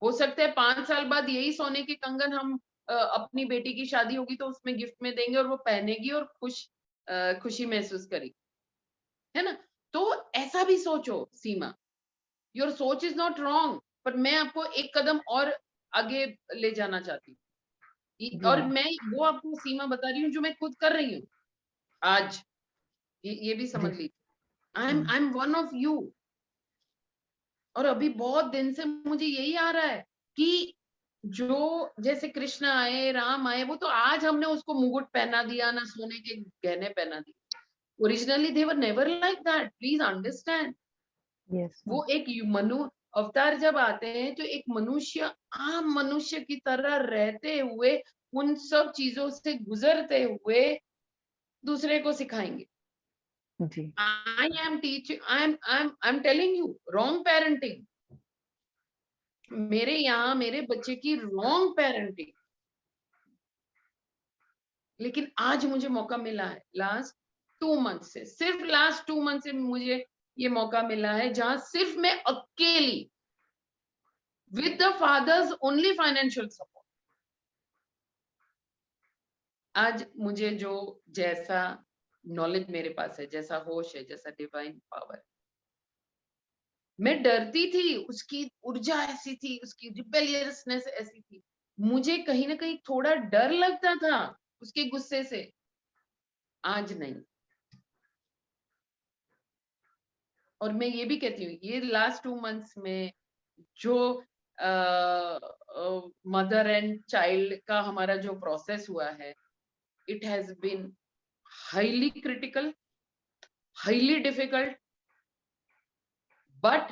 हो सकता है 5 साल बाद यही सोने के कंगन हम अपनी बेटी की शादी होगी तो उसमें गिफ्ट में देंगे और वो पहनेगी और खुशी महसूस करेगी, है ना? तो ऐसा भी सोचो सीमा, योर सोच इज नॉट रॉन्ग, पर मैं आपको एक कदम और आगे ले जाना चाहती हूँ। जी और मैम। मैं वो आपको सीमा बता रही हूँ जो मैं खुद कर रही हूँ आज। ये भी समझ जी। लीजिए, I am one of you. और अभी बहुत दिन से मुझे यही आ रहा है कि जो जैसे कृष्ण आए, राम आए, वो तो आज हमने उसको मुकुट पहना दिया, ना सोने के गहने पहना दिए। Originally they were never like that, please understand. Yes ma'am. वो एक मनु अवतार जब आते हैं तो एक मनुष्य, आम मनुष्य की तरह रहते हुए, उन सब चीजों से गुजरते हुए दूसरे को सिखाएंगे। जी। I am teaching, I'm telling you, wrong parenting. मेरे यहाँ मेरे बच्चे की रॉन्ग पेरेंटिंग, लेकिन आज मुझे मौका मिला है लास्ट 2 मंथ से, सिर्फ लास्ट 2 मंथ से मुझे ये मौका मिला है जहां सिर्फ मैं अकेली with the fathers only financial support, आज मुझे जो जैसा नॉलेज मेरे पास है, जैसा होश है, जैसा डिवाइन पावर, मैं डरती थी, उसकी ऊर्जा ऐसी थी, उसकी रिबेलियसनेस ऐसी थी, मुझे कहीं ना कहीं थोड़ा डर लगता था उसके गुस्से से। आज नहीं। और मैं ये भी कहती हूँ, ये लास्ट 2 मंथ्स में जो मदर एंड चाइल्ड का हमारा जो प्रोसेस हुआ है, it has been highly critical, highly difficult, but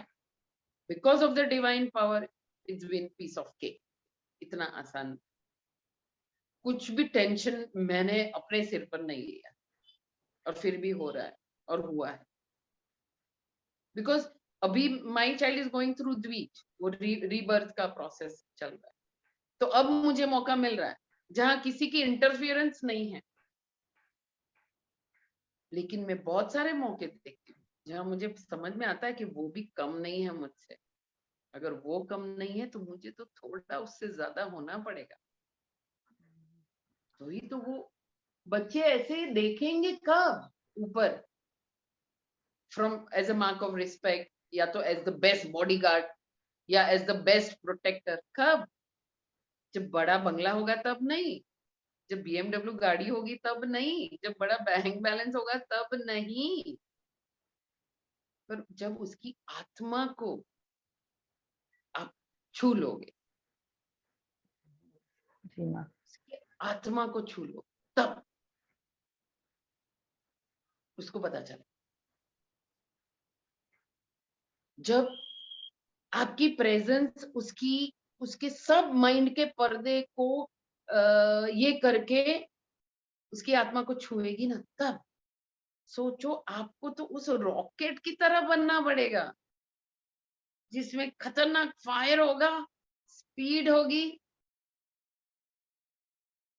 because of the divine power it's been piece of cake. इतना आसान, कुछ भी टेंशन मैंने अपने सिर पर नहीं लिया, और फिर भी हो रहा है और हुआ है। बिकॉज अभी my child is going through द्विज, वो रीबर्थ का प्रोसेस चल रहा है, तो अब मुझे मौका मिल रहा है जहां किसी की इंटरफियरेंस नहीं है, लेकिन मैं बहुत सारे मौके देखती हूँ जहां मुझे समझ में आता है कि वो भी कम नहीं है मुझसे। अगर वो कम नहीं है तो मुझे तो थोड़ा उससे ज्यादा होना पड़ेगा। तो ही तो वो बच्चे ऐसे देखेंगे कब ऊपर, from as a mark of respect, या तो एज द बेस्ट बॉडीगार्ड, या एज द बेस्ट प्रोटेक्टर, कब? जब बड़ा बंगला होगा तब नहीं, जब BMW गाड़ी होगी तब नहीं, जब बड़ा बैंक बैलेंस होगा तब नहीं, पर जब उसकी आत्मा को आप छू लोगे, जी मैम। उसकी आत्मा को छू लो, तब उसको पता चले। जब आपकी प्रेजेंस उसके सब माइंड के पर्दे को ये करके उसकी आत्मा को छुएगी ना, तब सोचो, आपको तो उस रॉकेट की तरह बनना पड़ेगा जिसमें खतरनाक फायर होगा, स्पीड होगी,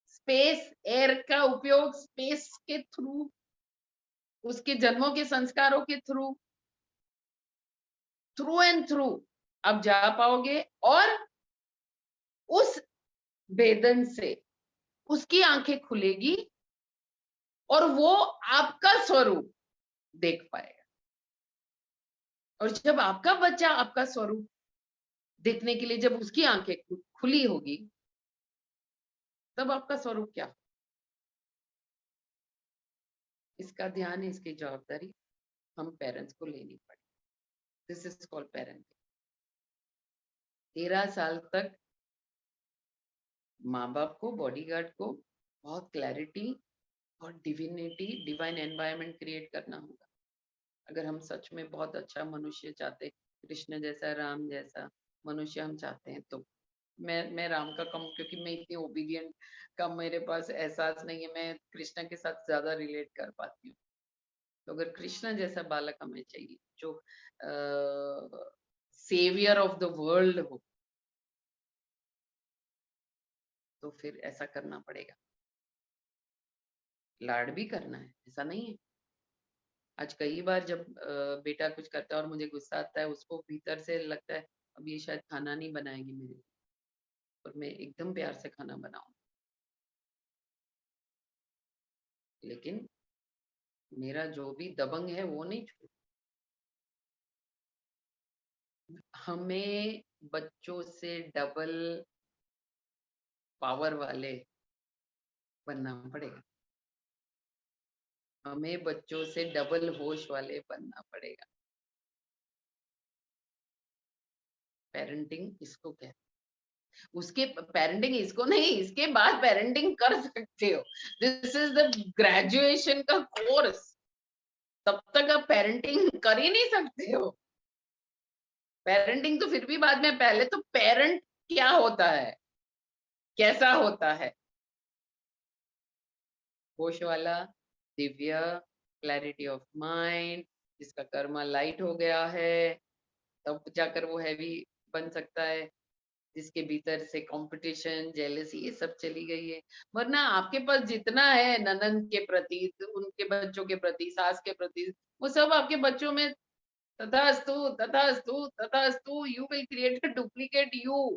स्पेस एयर का उपयोग स्पेस के थ्रू, उसके जन्मों के संस्कारों के थ्रू, थ्रू एंड थ्रू आप जा पाओगे, और उस वेदन से उसकी आंखें खुलेगी और वो आपका स्वरूप देख पाएगा। और जब आपका बच्चा आपका स्वरूप देखने के लिए, जब उसकी आंखें खुली होगी, तब आपका स्वरूप क्या? इसका ध्यान, इसकी जवाबदारी हम पेरेंट्स को लेनी पड़े। This is called parenting. 13 साल तक माँ बाप को, बॉडीगार्ड को बहुत क्लैरिटी और डिवाइन एनवायरनमेंट क्रिएट करना होगा। अगर हम सच में बहुत अच्छा मनुष्य चाहते, कृष्ण जैसा, राम जैसा मनुष्य हम चाहते हैं, तो मैं राम का कम, क्योंकि मैं इतनी ओबीडियंट का मेरे पास एहसास नहीं है, मैं कृष्ण के साथ ज्यादा रिलेट कर पाती हूँ। तो अगर कृष्ण जैसा बालक हमें चाहिए जो सेवियर ऑफ द वर्ल्ड हो, तो फिर ऐसा करना पड़ेगा। लाड भी करना है, ऐसा नहीं है, आज कई बार जब बेटा कुछ करता है और मुझे गुस्सा आता है, उसको भीतर से लगता है अब ये शायद खाना नहीं बनाएगी मेरे लिए, और मैं एकदम प्यार से खाना बनाऊं, लेकिन मेरा जो भी दबंग है वो नहीं छोड़। हमें बच्चों से डबल पावर वाले बनना पड़ेगा, हमें बच्चों से डबल होश वाले बनना पड़ेगा। पेरेंटिंग इसको कहते हैं। उसके पेरेंटिंग इसको नहीं, इसके बाद पेरेंटिंग कर सकते हो। दिस इज द ग्रेजुएशन का कोर्स, तब तक आप पेरेंटिंग कर ही नहीं सकते हो। पेरेंटिंग तो फिर भी बाद में, पहले तो पेरेंट क्या होता है, कैसा होता है, होश वाला, दिव्य, क्लैरिटी ऑफ माइंड, जिसका कर्मा लाइट हो गया है, तब जाकर वो हैवी बन सकता है, जिसके भीतर से कंपटीशन, जेलसी ये सब चली गई है। वरना आपके पास जितना है ननद के प्रति, उनके बच्चों के प्रति, सास के प्रति, वो सब आपके बच्चों में तथास्तु तथास्तु तथास्तु। You will create a duplicate you,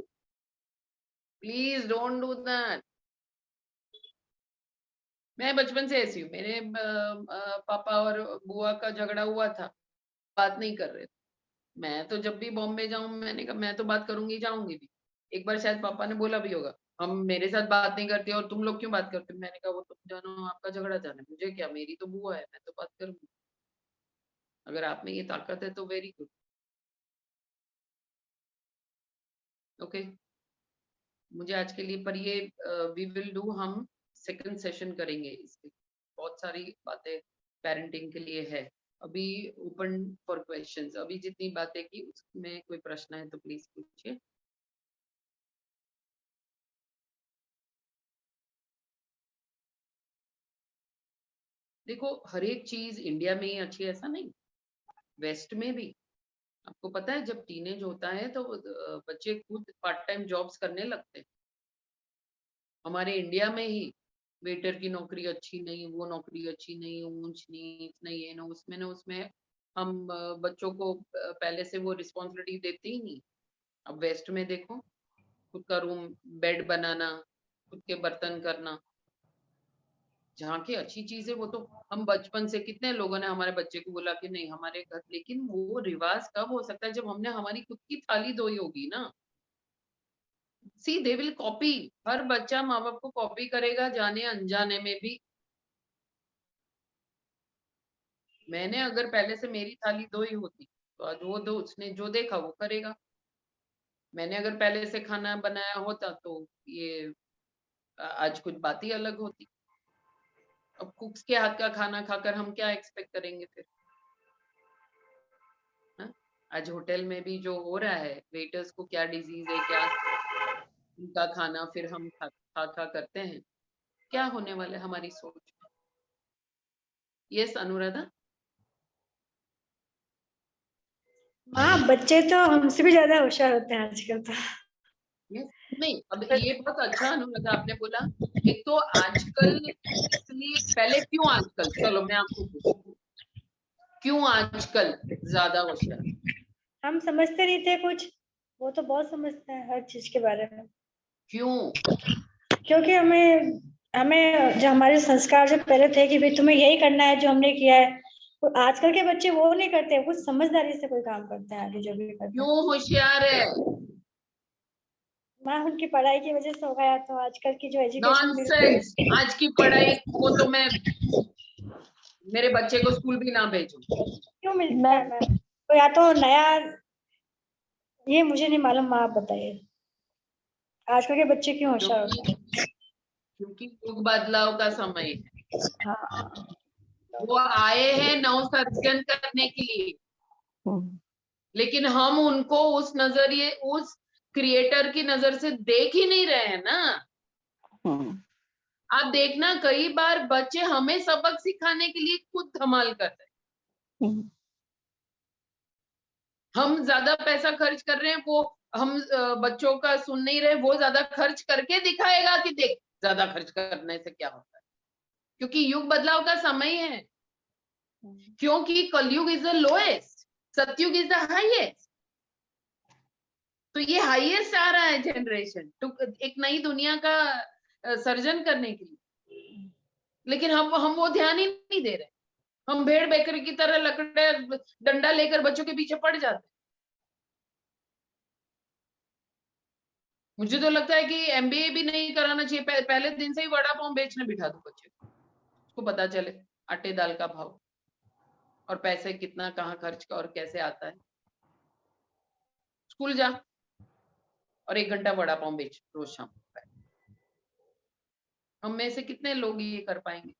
please don't do that. मैं बचपन से ऐसी हूँ, मेरे पापा और बुआ का झगड़ा हुआ था, बात नहीं कर रहे थे। मैं तो जब भी बॉम्बे जाऊं, मैंने कहा मैं तो बात करूंगी, जाऊंगी भी। एक बार शायद पापा ने बोला भी होगा, हम मेरे साथ बात नहीं करते और तुम लोग क्यों बात करते हो? मैंने कहा वो तुम जानो, आपका झगड़ा जाने, मुझे क्या, मेरी तो बुआ है, मैं तो बात करूंगी। अगर आप में ये ताकत है तो वेरी गुड। ओके, मुझे आज के लिए पर ये वी विल डू, हम सेकंड सेशन करेंगे इसके, बहुत सारी बातें पेरेंटिंग के लिए है। अभी ओपन फॉर क्वेश्चंस, अभी जितनी बातें की उसमें कोई प्रश्न है तो प्लीज पूछिए। देखो, हर एक चीज इंडिया में ही अच्छी है ऐसा नहीं, वेस्ट में भी। आपको पता है जब टीनेज होता है तो बच्चे खुद पार्ट टाइम जॉब्स करने लगते हैं। हमारे इंडिया में ही वेटर की नौकरी अच्छी नहीं, वो नौकरी अच्छी नहीं, ऊंच नीच नहीं, है ना उसमें ना उसमें, हम बच्चों को पहले से वो रिस्पॉन्सिबिलिटी देते ही नहीं। अब वेस्ट में देखो, खुद का रूम, बेड बनाना, खुद के बर्तन करना, जहाँ की अच्छी चीज है वो तो हम बचपन से, कितने लोगों ने हमारे बच्चे को बोला कि नहीं हमारे घर, लेकिन वो रिवाज कब हो सकता है जब हमने हमारी खुद की थाली धोई होगी ना। सी दे विल कॉपी, हर बच्चा माँ बाप को कॉपी करेगा जाने अनजाने में भी। मैंने अगर पहले से मेरी थाली धोई होती तो आज वो दो, उसने जो देखा वो करेगा। मैंने अगर पहले से खाना बनाया होता तो ये आज कुछ बात ही अलग होती। अब कुक्स के हाथ का खाना खाकर हम क्या एक्सपेक्ट करेंगे फिर? हाँ? आज होटल में भी जो हो रहा है, वेटर्स को क्या डिजीज है, क्या उनका खाना फिर हम खा करते हैं, क्या होने वाला है हमारी सोच? यस अनुराधा। हाँ, बच्चे तो हमसे भी ज्यादा होशियार होते हैं आजकल तो। Yes? नहीं, अब ये बहुत अच्छा अनुराधा आपने बोला। एक तो आजकल, इसलिए पहले क्यों आजकल, चलो मैं आपको पूछूं, क्यों आजकल ज्यादा होशियार? हम समझते नहीं थे कुछ, वो तो बहुत समझते हैं हर चीज के बारे में। क्यों? क्योंकि हमें हमें जो हमारे संस्कार जो पहले थे कि भाई तुम्हें यही करना है जो हमने किया है, वो आजकल के बच्चे वो नहीं करते, कुछ समझदारी से कोई काम करते हैं आगे जो भी करते हैं। क्यों होशियार है? माँ उनकी पढ़ाई की वजह से हो गया, तो आजकल की जो एजुकेशन नॉनसेंस, आज की पढ़ाई को तो मैं मेरे बच्चे को स्कूल भी ना भेजूं। क्यों मिलता है मैम? तो या तो नया, ये मुझे नहीं मालूम, माँ आप बताइए आजकल के बच्चे क्यों होशियार होते हैं? क्योंकि युग बदलाव का समय है। हाँ, वो आए हैं नवसर्जन करने के लिए, लेकिन हम उनको उस नजरिए, उस क्रिएटर की नजर से देख ही नहीं रहे हैं ना। आप देखना कई बार बच्चे हमें सबक सिखाने के लिए खुद धमाल कर रहे हैं। हम ज्यादा पैसा खर्च कर रहे हैं, वो हम बच्चों का सुन नहीं रहे, वो ज्यादा खर्च करके दिखाएगा कि देख ज्यादा खर्च करने से क्या होता है, क्योंकि युग बदलाव का समय है। क्योंकि कलयुग इज द लोएस्ट, सतयुग इज द हाईएस्ट। तो ये हाईएस्ट आ रहा है जनरेशन तो एक नई दुनिया का सर्जन करने के लिए, लेकिन हम वो ध्यान ही नहीं दे रहे। हम भेड़ बेकर की तरह लकड़े डंडा लेकर बच्चों के पीछे पड़ जाते हैं। मुझे तो लगता है कि एमबीए भी नहीं कराना चाहिए, पहले दिन से ही वड़ा पाव बेचने बिठा दो बच्चे को, उसको पता चले आटे दाल का भाव और पैसे कितना कहाँ खर्च का और कैसे आता है। स्कूल जा और 1 घंटा वड़ा पाव बेच रोज शाम। हम में से कितने लोग ये कर पाएंगे?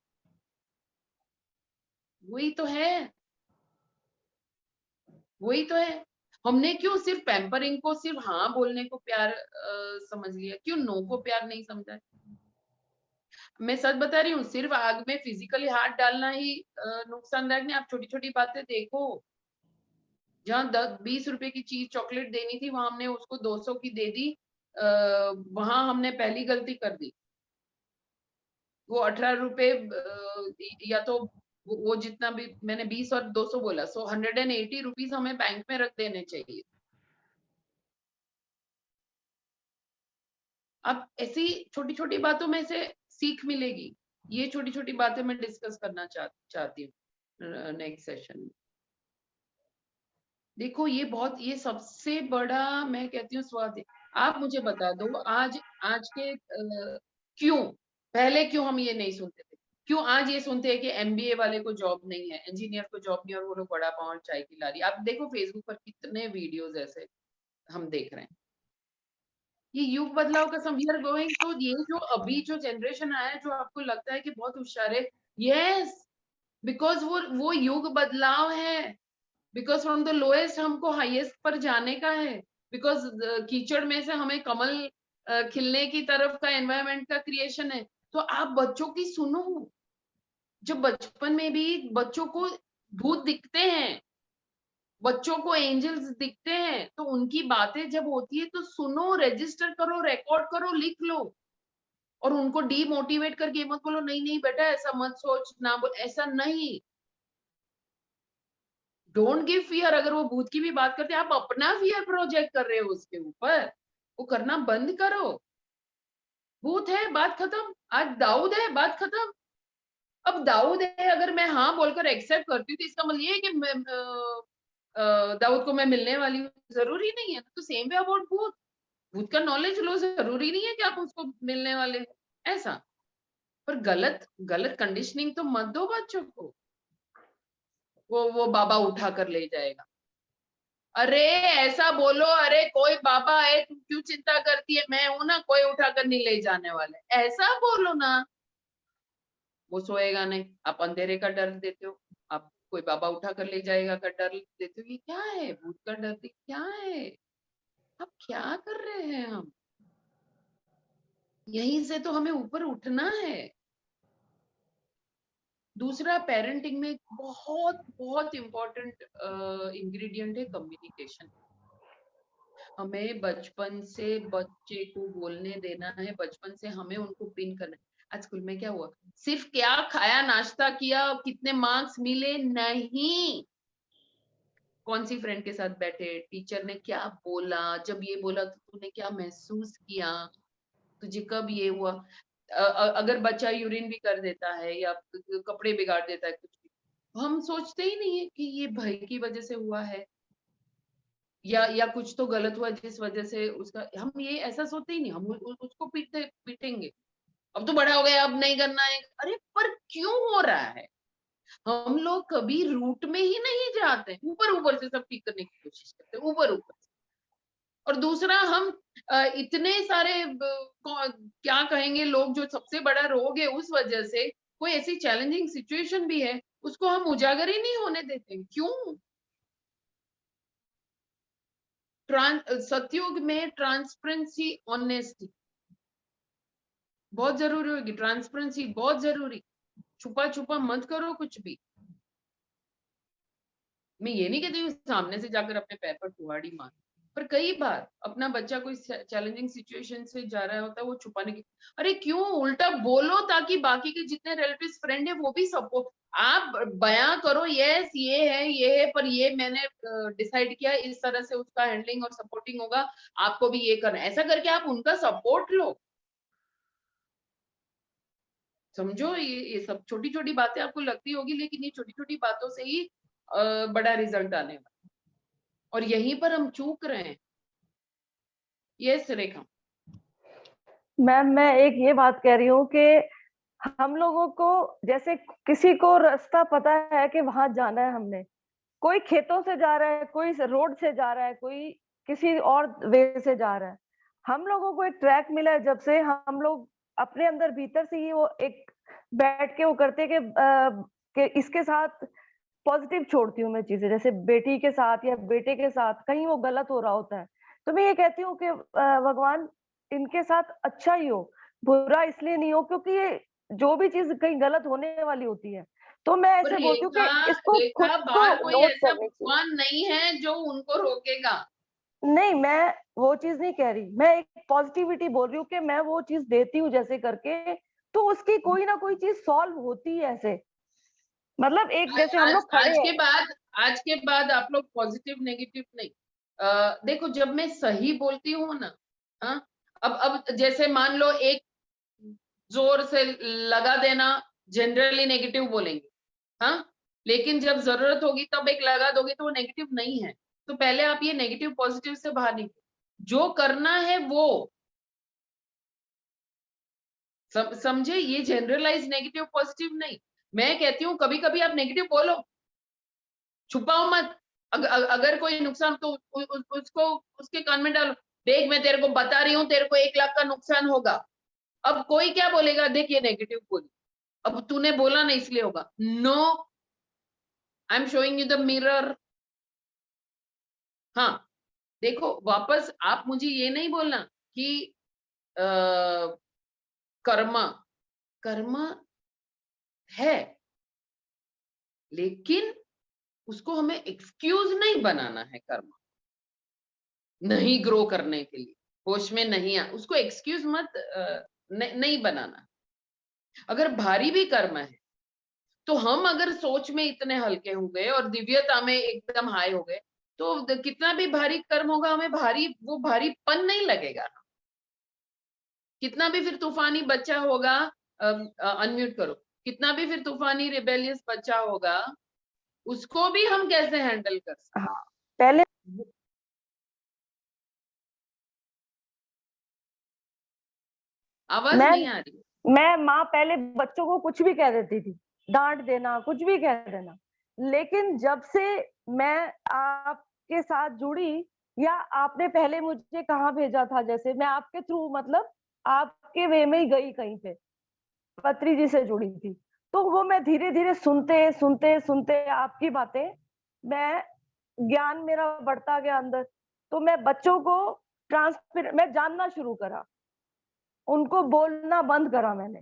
वही तो है, वही तो है। हमने क्यों सिर्फ पैम्परिंग को, सिर्फ हाँ बोलने को प्यार समझ लिया, क्यों नो को प्यार नहीं समझा? मैं सच बता रही हूँ, सिर्फ आग में फिजिकली हाथ डालना ही नुकसानदायक नहीं। आप छोटी छोटी बातें देखो, जहाँ 10-20 रुपए की चीज चॉकलेट देनी थी, वहां हमने उसको 200 की दे दी, वहां हमने पहली गलती कर दी। वो 18 रुपए या तो वो जितना भी मैंने 20 और 200 बोला, सो 180 रुपीज हमें बैंक में रख देने चाहिए। अब ऐसी छोटी छोटी बातों में से सीख मिलेगी। ये छोटी छोटी बातें मैं डिस्कस करना चाहती हूँ नेक्स्ट सेशन में। देखो ये सबसे बड़ा मैं कहती हूँ स्वाद है। आप मुझे बता दो, आज के क्यों पहले क्यों हम ये नहीं सुनते थे, क्यों आज ये सुनते हैं कि एमबीए वाले को जॉब नहीं है, इंजीनियर को जॉब नहीं है, और वो लोग वड़ा पाव और चाय की लारी। आप देखो फेसबुक पर कितने वीडियोस ऐसे हम देख रहे हैं। ये युग बदलाव का वी आर गोइंग। तो ये जो अभी जो जनरेशन आया है, जो आपको लगता है कि बहुत होशियार है, यस, बिकॉज वो युग बदलाव है। बिकॉज फ्रॉम द लोएस्ट हमको हाईएस्ट पर जाने का है। बिकॉज कीचड़ में से हमें कमल खिलने की तरफ का एनवायरनमेंट का क्रिएशन है। तो आप बच्चों की सुनो, जब बचपन में भी बच्चों को भूत दिखते हैं, बच्चों को एंजल्स दिखते हैं, तो उनकी बातें जब होती है तो सुनो, रजिस्टर करो, रिकॉर्ड करो, लिख लो, और उनको डीमोटिवेट करके मत बोलो नहीं नहीं बेटा ऐसा मत सोच, ना बोल, ऐसा नहीं। Don't give fear. अगर वो भूत की भी बात करते हैं, आप अपना फियर प्रोजेक्ट कर रहे हो उसके ऊपर, वो करना बंद करो। भूत है, बात खत्म। आज दाऊद है, बात खत्म। अब दाऊद है, अगर मैं हाँ बोलकर एक्सेप्ट करती हूँ तो इसका मतलब ये है कि मैं दाऊद को मैं मिलने वाली हूँ, जरूरी नहीं है। तो सेम वे अबाउट भूत, भूत का नॉलेज लो, जरूरी नहीं है कि आप उसको मिलने वाले हो, ऐसा। पर गलत गलत कंडीशनिंग तो मत दो बच्चों को। वो बाबा उठा कर ले जाएगा, अरे ऐसा बोलो, अरे कोई बाबा है, तुम क्यों चिंता करती है, मैं हूं ना, कोई उठाकर नहीं ले जाने वाले, ऐसा बोलो ना। वो सोएगा नहीं। आप अंधेरे का डर देते हो, आप कोई बाबा उठा कर ले जाएगा का डर देते हो। ये क्या है? भूत का डर क्या है? आप क्या कर रहे हैं? हम यहीं से तो हमें ऊपर उठना है। दूसरा, पेरेंटिंग में बहुत बहुत इंपॉर्टेंट इंग्रेडिएंट है कम्युनिकेशन। हमें बचपन से बच्चे को बोलने देना है, बचपन से हमें उनको पिन करना है। आज स्कूल में क्या हुआ, सिर्फ क्या खाया, नाश्ता किया, कितने मार्क्स मिले, नहीं, कौन सी फ्रेंड के साथ बैठे, टीचर ने क्या बोला, जब ये बोला तो तूने क्या महसूस किया, तुझे कब ये हुआ। अगर बच्चा यूरिन भी कर देता है या कपड़े बिगाड़ देता है, कुछ भी, हम सोचते ही नहीं है कि ये भय की वजह से हुआ है, या कुछ तो गलत हुआ जिस वजह से उसका, हम ये ऐसा सोचते ही नहीं। हम उसको पीटेंगे, अब तो बड़ा हो गया, अब नहीं करना है। अरे पर क्यों हो रहा है? हम लोग कभी रूट में ही नहीं जाते, ऊपर ऊपर से सब ठीक करने की कोशिश करते हैं, ऊपर ऊपर से। और दूसरा, हम इतने सारे क्या कहेंगे लोग, जो सबसे बड़ा रोग है, उस वजह से कोई ऐसी चैलेंजिंग सिचुएशन भी है, उसको हम उजागर ही नहीं होने देते। क्यों? सतयुग में ट्रांसपेरेंसी, ऑनेस्टी बहुत जरूरी होगी। ट्रांसपेरेंसी बहुत जरूरी, छुपा छुपा मत करो कुछ भी। मैं ये नहीं कहती हूँ सामने से जाकर अपने पैर पर कुहाड़ी मार, पर कई बार अपना बच्चा कोई चैलेंजिंग सिचुएशन से जा रहा होता है, वो छुपाने की, अरे क्यों, उल्टा बोलो ताकि बाकी के जितने रिलेटिव्स फ्रेंड है वो भी सपोर्ट, आप बयां करो, यस ये है, पर ये मैंने डिसाइड किया इस तरह से उसका हैंडलिंग और सपोर्टिंग होगा, आपको भी ये करना है, ऐसा करके आप उनका सपोर्ट लो। समझो, ये सब छोटी छोटी बातें आपको लगती होगी, लेकिन ये छोटी छोटी बातों से ही बड़ा रिजल्ट आने वाला है। और यहीं पर हम चूक रहे हैं। यस रेखा। मैम मैं एक ये बात कह रही हूँ कि हम लोगों को, जैसे किसी को रास्ता पता है कि वहां जाना है, हमने कोई खेतों से जा रहा है, कोई रोड से जा रहा है, कोई किसी और वे से जा रहा है, हम लोगों को एक ट्रैक मिला है, जब से हम लोग अपने अंदर भीतर से ही वो एक बैठ के वो करते हैं कि इसके साथ पॉजिटिव छोड़ती हूँ मैं चीजें, जैसे बेटी के साथ या बेटे के साथ कहीं वो गलत हो रहा होता है, तो मैं ये कहती हूँ कि भगवान इनके साथ अच्छा ही हो, बुरा इसलिए नहीं हो, क्योंकि ये जो भी चीज कहीं गलत होने वाली होती है, तो मैं ऐसे बोलती हूँ रेखा, कि इसको खुद रेखा, को बाहर कोई नोट ऐसा करने चाहिए। भगवान नहीं है जो उनको रोकेगा। नहीं, मैं वो चीज नहीं कह रही, मैं एक पॉजिटिविटी बोल रही हूँ कि मैं वो चीज देती हूँ जैसे करके, तो उसकी कोई ना कोई चीज सॉल्व होती है ऐसे, मतलब एक जैसे हम आज लोग खड़े आज हैं। के बाद आज के बाद आप लोग पॉजिटिव नेगेटिव नहीं, देखो जब मैं सही बोलती हूँ ना, हाँ, अब जैसे मान लो एक जोर से लगा देना, जनरली नेगेटिव बोलेंगे, हाँ, लेकिन जब जरूरत होगी तब एक लगा दोगे तो वो नेगेटिव नहीं है। तो पहले आप ये नेगेटिव पॉजिटिव से बाहर निकलो, जो करना है वो समझे, ये जनरलाइज नेगेटिव पॉजिटिव नहीं। मैं कहती हूँ कभी कभी आप नेगेटिव बोलो, छुपाओ मत। अगर कोई नुकसान तो उसको उसके कान में डालो, देख मैं तेरे को बता रही हूँ, तेरे को 1 लाख का नुकसान होगा। अब कोई क्या बोलेगा, देख ये नेगेटिव बोली, अब तूने बोला नहीं इसलिए होगा। No, I am showing you the mirror. हाँ, देखो वापस आप मुझे ये नहीं बोलना कि कर्मा, कर्मा है, लेकिन उसको हमें एक्सक्यूज नहीं बनाना है कर्मा नहीं ग्रो करने के लिए, होश में नहीं आ, उसको एक्सक्यूज मत नहीं बनाना। अगर भारी भी कर्म है तो हम अगर सोच में इतने हल्के हो गए और दिव्यता में एकदम हाई हो गए, तो कितना भी भारी कर्म होगा हमें भारी, वो भारीपन नहीं लगेगा। कितना भी फिर तूफानी बच्चा होगा, अनम्यूट करो, कितना भी फिर तूफानी रिबेलियस बच्चा होगा, उसको भी हम कैसे हैंडल कर सकते। हाँ, पहले आवाज मैं नहीं आ रही। मैं माँ पहले बच्चों को कुछ भी कह देती थी, डांट देना, कुछ भी कह देना, लेकिन जब से मैं आपके साथ जुड़ी, या आपने पहले मुझे कहाँ भेजा था, जैसे मैं आपके थ्रू, मतलब आपके वे में ही गई कहीं पे, पत्री जी से जुड़ी थी, तो वो मैं धीरे धीरे सुनते सुनते सुनते आपकी बातें, मैं ज्ञान मेरा बढ़ता गया अंदर, तो मैं बच्चों को मैं जानना शुरू करा, उनको बोलना बंद करा मैंने।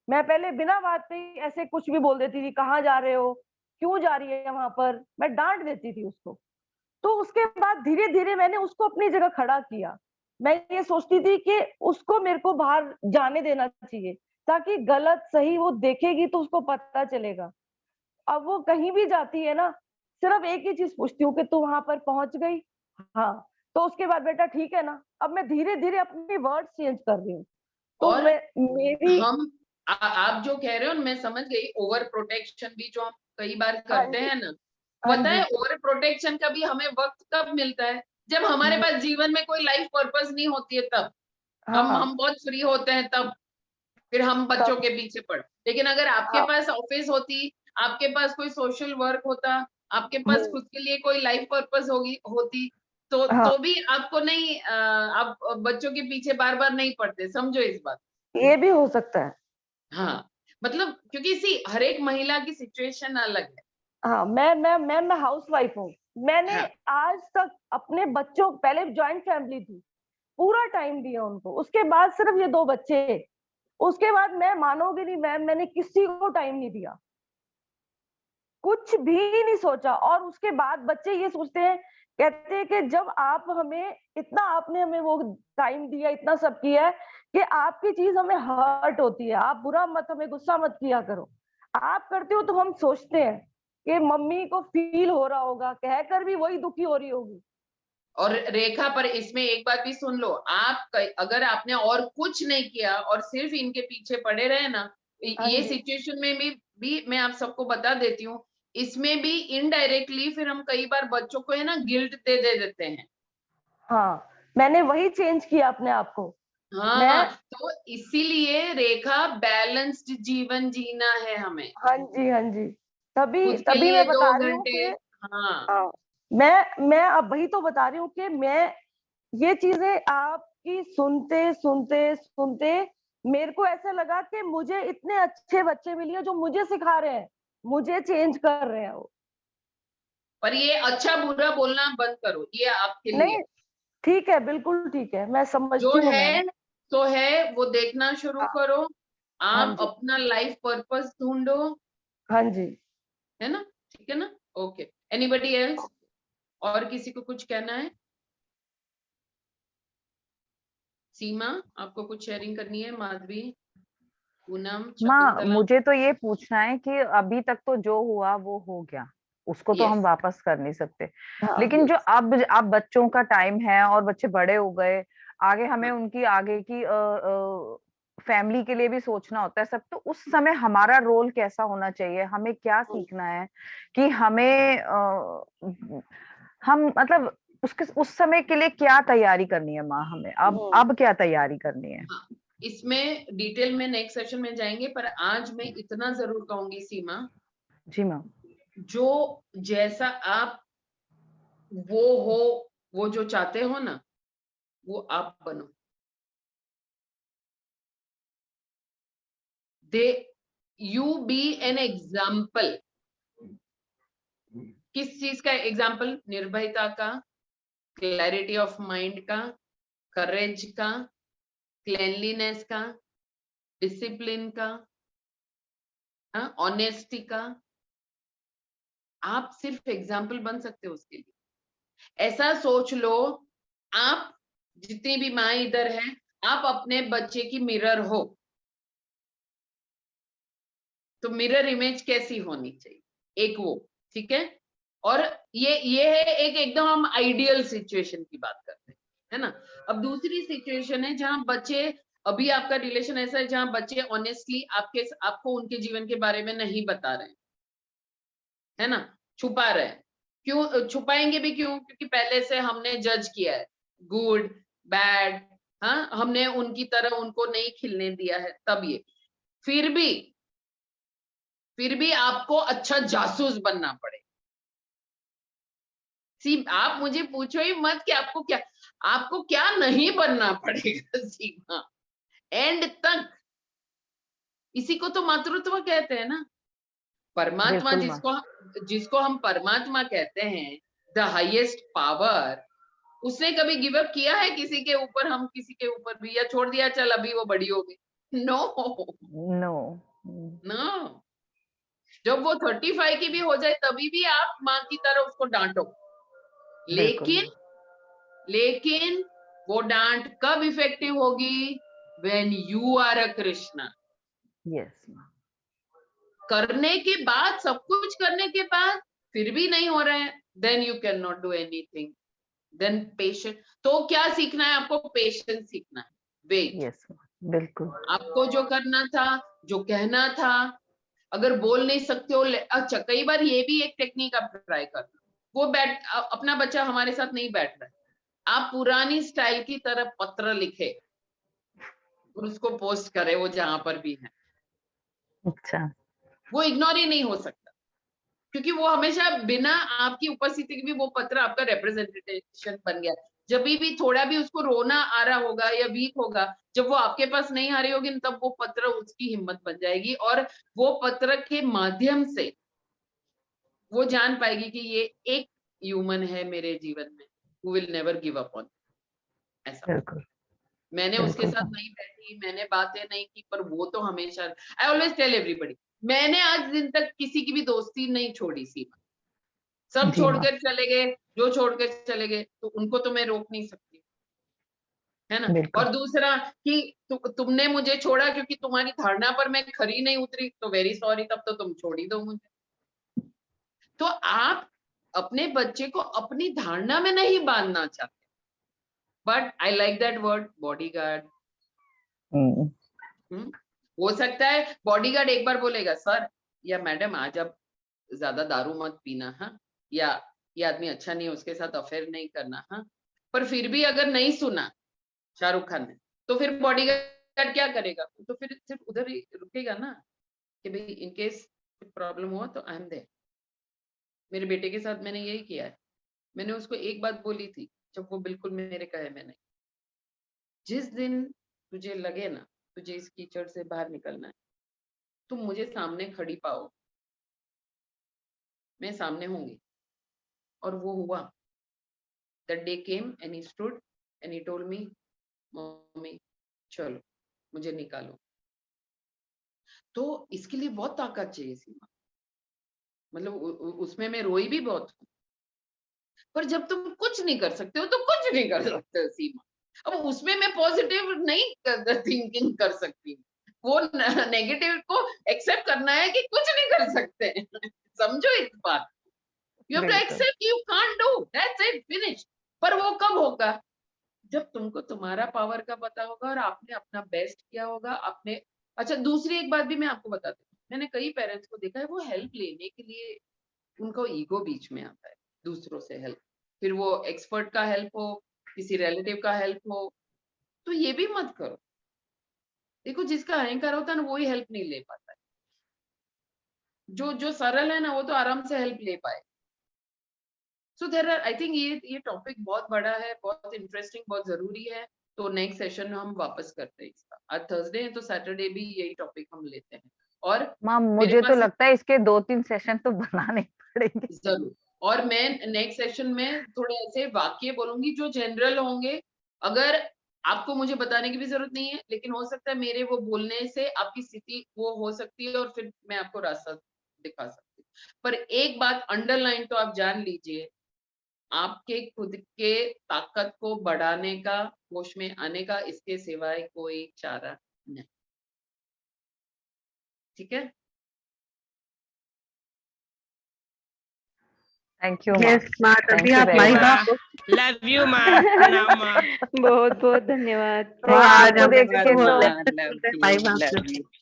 मैं पहले बिना बात पे ही ऐसे कुछ भी बोल देती थी, कहाँ जा रहे हो, क्यों जा रही है वहां पर, मैं डांट देती थी उसको। तो उसके बाद धीरे धीरे मैंने उसको अपनी जगह खड़ा किया। मैं ये सोचती थी कि उसको मेरे को बाहर जाने देना चाहिए, ताकि गलत सही वो देखेगी तो उसको पता चलेगा। अब वो कहीं भी जाती है ना, सिर्फ एक ही चीज पूछती हूँ कि तू वहां पर पहुंच गई, हाँ, तो उसके बाद बेटा ठीक है ना। अब मैं धीरे धीरे अपने वर्ड चेंज कर रही हूँ, तो और मैं मेरी हम आप जो कह रहे हो मैं समझ गई, ओवर प्रोटेक्शन भी जो हम कई बार हाँ करते जी, हैं ना, हाँ पता जी, है ओवर प्रोटेक्शन का भी हमें वक्त कब मिलता है, जब हमारे पास जीवन में कोई लाइफ पर्पस नहीं होती है, तब हाँ, हम बहुत फ्री होते हैं, तब फिर हम बच्चों तब के पीछे पड़। लेकिन अगर आपके हाँ, पास ऑफिस होती, आपके पास कोई सोशल वर्क होता, आपके पास खुद के लिए कोई लाइफ पर्पस होती, हाँ, तो भी आपको नहीं आप बच्चों के पीछे बार बार नहीं पड़ते, समझो इस बात। ये भी हो सकता है। हाँ, मतलब क्योंकि हर एक महिला की सिचुएशन अलग है। हाँ, मैं हाउस वाइफ हूँ। मैंने हाँ, आज तक अपने बच्चों, पहले जॉइंट फैमिली थी, पूरा टाइम दिया उनको, उसके बाद सिर्फ ये 2 बच्चे, उसके बाद मैं मानोगे नहीं मैम, मैंने किसी को टाइम नहीं दिया, कुछ भी नहीं सोचा। और उसके बाद बच्चे ये सोचते हैं कहते हैं कि जब आप हमें इतना, आपने हमें वो टाइम दिया, इतना सब किया है कि आपकी चीज हमें हर्ट होती है, आप बुरा मत, हमें गुस्सा मत किया करो। आप करते हो तो हम सोचते हैं कि मम्मी को फील हो रहा होगा, कहकर भी वही दुखी हो रही होगी। और रेखा, पर इसमें एक बात भी सुन लो, अगर आपने और कुछ नहीं किया और सिर्फ इनके पीछे पड़े रहे ना, हाँ ये जी। सिचुएशन में भी मैं आप सबको बता देती हूँ, इसमें भी इनडायरेक्टली फिर हम कई बार बच्चों को है ना गिल्ट दे देते हैं। हाँ, मैंने वही चेंज किया अपने आप को। हाँ, तो इसीलिए रेखा बैलेंस्ड जीवन जीना है हमें। हाँ जी, हाँ जी, तभी खुद के तभी लिए मैं बता 2 रही हूँ घंटे। कि हाँ, हाँ, मैं अब वही तो बता रही हूँ कि मैं ये चीजें आपकी सुनते सुनते सुनते मेरे को ऐसा लगा कि मुझे इतने अच्छे बच्चे मिले हैं जो मुझे सिखा रहे हैं, मुझे चेंज कर रहे हैं वो। पर ये अच्छा बुरा बोलना बंद करो, ये आपके लिए। नहीं, ठीक है, बिल्कुल ठीक है, मैं जो समझती हूँ मैम। है तो है, वो देखना शुरू हाँ, करो। हाँ आप जी, अपना लाइफ पर्पस ढूंढो, हाँ जी। है ना? ठीक है ना? Okay, anybody else? और किसी को कुछ कहना है? सीमा, आपको कुछ शेयरिंग करनी है? माधवी, पूनम, माँ, शकुंतला? मुझे तो ये पूछना है कि अभी तक तो जो हुआ वो हो गया, उसको तो हम यस, वापस कर नहीं सकते, हाँ, लेकिन जो यस, अब बच्चों का टाइम है और बच्चे बड़े हो गए, आगे हमें हाँ, उनकी आगे की फैमिली के लिए भी सोचना होता है सब, तो उस समय हमारा रोल कैसा होना चाहिए, हमें क्या सीखना है कि हमें हम मतलब उसके उस समय के लिए क्या तैयारी करनी है माँ, हमें अब क्या तैयारी करनी है? हाँ। इसमें डिटेल में नेक्स्ट सेशन में जाएंगे, पर आज मैं इतना जरूर कहूंगी सीमा, जी मैम। जो जैसा आप वो हो, वो जो चाहते हो ना, वो आप बनो। दे यू बी एन एग्जाम्पल। किस चीज का एग्जाम्पल? निर्भयता का, क्लैरिटी ऑफ माइंड का, करेज का, क्लेनलीनेस का, डिसिप्लिन का, ऑनेस्टी का। आप सिर्फ एग्जाम्पल बन सकते हो उसके लिए। ऐसा सोच लो, आप जितनी भी माँ इधर है, आप अपने बच्चे की मिरर हो, तो मिरर इमेज कैसी होनी चाहिए? एक वो, ठीक है? और ये है एक एकदम हम आइडियल सिचुएशन की बात करते हैं, है ना? अब दूसरी सिचुएशन है जहां बच्चे, अभी आपका रिलेशन ऐसा है जहां बच्चे ऑनेस्टली आपको उनके जीवन के बारे में नहीं बता रहे हैं, है ना? छुपा रहे हैं। क्यों छुपाएंगे भी? क्यों? क्योंकि पहले से हमने जज किया है, गुड, बैड, हाँ, हमने उनकी तरह उनको नहीं खिलने दिया है, तब ये। फिर भी आपको अच्छा जासूस बनना पड़े। सी, आप मुझे पूछो ही मत कि आपको क्या नहीं बनना पड़ेगा सीमा, एंड तक। इसी को तो मातृत्व कहते हैं ना। परमात्मा, बिल्कुल माँ। जिसको हम परमात्मा कहते हैं, द हाईएस्ट पावर, उसने कभी गिव अप किया है किसी के ऊपर? हम किसी के ऊपर भी, या छोड़ दिया चल अभी वो बड़ी हो गई? No, no. नो। जब वो 35 की भी हो जाए तभी भी आप माँ की तरह उसको डांटो, बिल्कुल लेकिन माँ। लेकिन वो डांट कब इफेक्टिव होगी? When you are a Krishna. Yes माँ। करने के बाद, सब कुछ करने के बाद फिर भी नहीं हो रहा है, then you can not do anything. Then patience. तो क्या सीखना है आपको? पेशेंस सीखना है। वेट। यस माँ, बिल्कुल। आपको जो करना था, जो कहना था, अगर बोल नहीं सकते हो, अच्छा, कई बार ये भी एक टेक्निक आप ट्राई करना। वो अपना बच्चा हमारे साथ नहीं बैठ रहा है, आप पुरानी स्टाइल की तरह पत्र लिखे और उसको पोस्ट करे, वो जहां पर भी है। अच्छा। वो इग्नोर ही नहीं हो सकता, क्योंकि वो हमेशा बिना आपकी उपस्थिति के भी वो पत्र आपका रिप्रेजेंटेशन बन गया। जब भी थोड़ा भी उसको रोना आ रहा होगा या वीक होगा, जब वो आपके पास नहीं आ रही होगी, तब वो पत्र उसकी हिम्मत बन जाएगी, और वो पत्र के माध्यम से वो जान पाएगी कि ये एक ह्यूमन है मेरे जीवन में, who will never give up on। ऐसा। बिल्कुल। मैंने उसके बिल्कुल साथ माँ। नहीं बैठी, मैंने बातें नहीं की, पर वो तो हमेशा, आई ऑलवेज टेल एवरीबडी, मैंने आज दिन तक किसी की भी दोस्ती नहीं छोड़ी सीमा। सब जी, छोड़कर चले गए, जो छोड़कर चले गए, तो उनको तो मैं रोक नहीं सकती, है ना। बिल्कुल। और दूसरा कि तुमने मुझे छोड़ा क्योंकि तुम्हारी धारणा पर मैं खरी नहीं उतरी, तो वेरी सॉरी, तब तो तुम छोड़ ही दो मुझे। तो आप अपने बच्चे को अपनी धारणा में नहीं बांधना चाहते, but I like that word bodyguard. हो सकता है बॉडीगार्ड एक बार बोलेगा, सर या मैडम आज आप ज्यादा दारू मत पीना, हाँ, या ये आदमी अच्छा नहीं है, उसके साथ अफेयर नहीं करना, हाँ। पर फिर भी अगर नहीं सुना शाहरुख खान ने, तो फिर बॉडीगार्ड क्या करेगा? तो फिर सिर्फ उधर ही रुकेगा ना, कि भाई इन केस प्रॉब्लम हुआ तो आई एम देयर। मेरे बेटे के साथ मैंने यही किया है। मैंने उसको एक बात बोली थी, जब वो बिल्कुल मेरे कहे में नहीं, जिस दिन तुझे लगे ना तुझे इस कीचड़ से बाहर निकलना है, तुम मुझे सामने खड़ी पाओ, मैं सामने होंगी। और वो हुआ। That day came and he stood and he told me, mummy चलो मुझे निकालो। तो इसके लिए बहुत ताकत चाहिए सीमा, मतलब उसमें मैं रोई भी बहुत हूँ। पर जब तुम कुछ नहीं कर सकते हो तो कुछ नहीं कर सकते हो सीमा। अब उसमें मैं पॉजिटिव नहीं थिंकिंग कर सकती, वो नेगेटिव को एक्सेप्ट करना है कि कुछ नहीं कर सकते। समझो इस बात, यू हैव टू बिल्कुल। Except you can't do, that's it, finish. पर वो कब होगा? जब तुमको तुम्हारा पावर का पता होगा और आपने अपना बेस्ट किया होगा। आपने, अच्छा दूसरी एक बात भी मैं आपको बताती हूँ, मैंने कई पेरेंट्स को देखा है, वो हेल्प लेने के लिए उनको ईगो बीच में आता है, दूसरों से हेल्प, फिर वो एक्सपर्ट का हेल्प हो, किसी रिलेटिव का हेल्प हो, तो ये भी मत करो। देखो जिसका अहंकार होता है ना, वो ही हेल्प नहीं ले पाता है। जो जो सरल है ना, वो तो आराम से हेल्प ले पाए। So there are, I think ये टॉपिक बहुत बड़ा है, बहुत इंटरेस्टिंग, बहुत जरूरी है। तो नेक्स्ट सेशन हम वापस करते हैं इसका। आज थर्सडे है तो सैटरडे भी यही टॉपिक हम लेते हैं। और माँ मेरे मुझे तो पास लगता है इसके 2-3 सेशन तो बनाने पड़ेंगे। जरूर, और मैं नेक्स्ट सेशन में थोड़े ऐसे वाक्य बोलूंगी जो जनरल होंगे। अगर आपको मुझे बताने की भी जरूरत नहीं है, लेकिन हो सकता है मेरे वो बोलने से आपकी स्थिति वो हो सकती है, और फिर मैं आपको रास्ता दिखा सकती हूँ। पर एक बात अंडरलाइन तो आप जान लीजिए, आपके खुद के ताकत को बढ़ाने का, होश में आने का, इसके सिवाय कोई चारा नहीं। ठीक है? थैंक यू माँ, यस माँ, थैंक तभी यू आप वेरी माई मच। बाप लव यू माँ, प्रणाम माँ। बहुत बहुत धन्यवाद। माँ आज आपको हम देख तो के वो तो माई बाप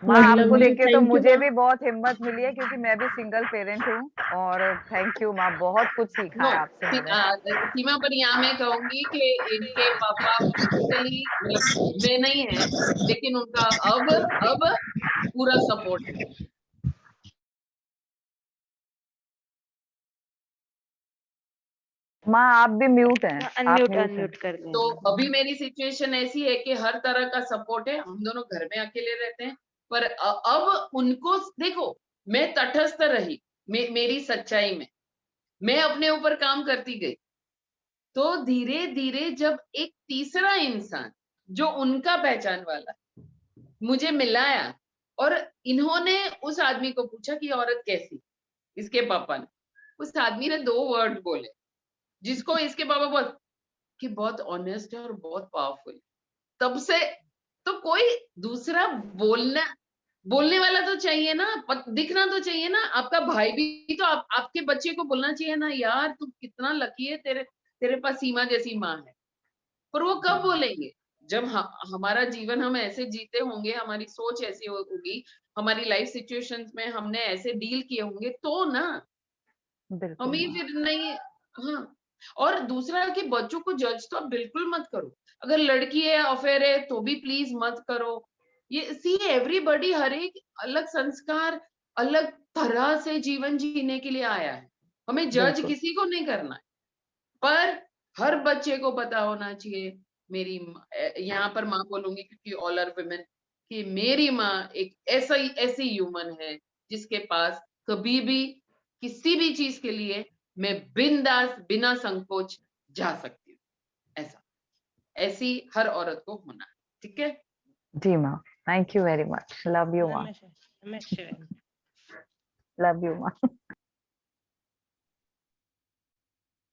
माँ आपको देख के तो Thank you, मुझे माँ। भी बहुत हिम्मत मिली है, क्योंकि मैं भी सिंगल पेरेंट हूँ। और थैंक यू माँ, बहुत कुछ सीखा नो, है आपसे मैंने। सीमा पर यहाँ मैं कहूंगी कि इनके पापा फिजिकली, मतलब में नहीं है, लेकिन उनका अब पूरा सपोर्ट है। माँ आप भी म्यूट हैं, आप अनम्यूट म्यूट हैं। अनम्यूट कर दें। तो अभी मेरी सिचुएशन ऐसी है कि हर तरह का सपोर्ट है, हम दोनों घर में अकेले रहते हैं। पर अब उनको देखो, मैं तटस्थ रही, मेरी सच्चाई में मैं अपने ऊपर काम करती गई। तो धीरे धीरे जब एक तीसरा इंसान जो उनका पहचान वाला मुझे मिलाया, और इन्होंने उस आदमी को पूछा कि औरत कैसी, इसके पापा ने, उस आदमी ने 2 वर्ड बोले, जिसको इसके पापा बोल कि बहुत ऑनेस्ट है और बहुत पावरफुल। तब से तो कोई दूसरा बोलने वाला तो चाहिए ना, दिखना तो चाहिए ना। आपका भाई भी तो आपके बच्चे को बोलना चाहिए ना, यार तू कितना लकी है, तेरे पास सीमा जैसी माँ है। पर वो कब बोलेंगे? जब हमारा जीवन हम ऐसे जीते होंगे, हमारी सोच ऐसी होगी, हमारी लाइफ सिचुएशंस में हमने ऐसे डील किए होंगे, तो ना बिल्कुल हम ही माँ। फिर नहीं। हाँ, और दूसरा कि बच्चों को जज तो आप बिल्कुल मत करो। अगर लड़की है, अफेयर है, तो भी प्लीज मत करो। ये सी एवरीबॉडी, हर एक अलग संस्कार, अलग तरह से जीवन जीने के लिए आया है। हमें जज बिल्कुल। किसी को नहीं करना है। पर हर बच्चे को पता होना चाहिए, मेरी यहाँ पर माँ बोलूंगी क्योंकि ऑल आर वुमेन, कि मेरी माँ एक ऐसी ह्यूमन है जिसके पास कभी भी किसी भी चीज के लिए मैं बिंदास बिना संकोच जा सकती हूँ। ऐसा, ऐसी हर औरत को होना है। ठीक है? जी माँ, thank you very much, love you माँ, नमस्ते। लव यू माँ।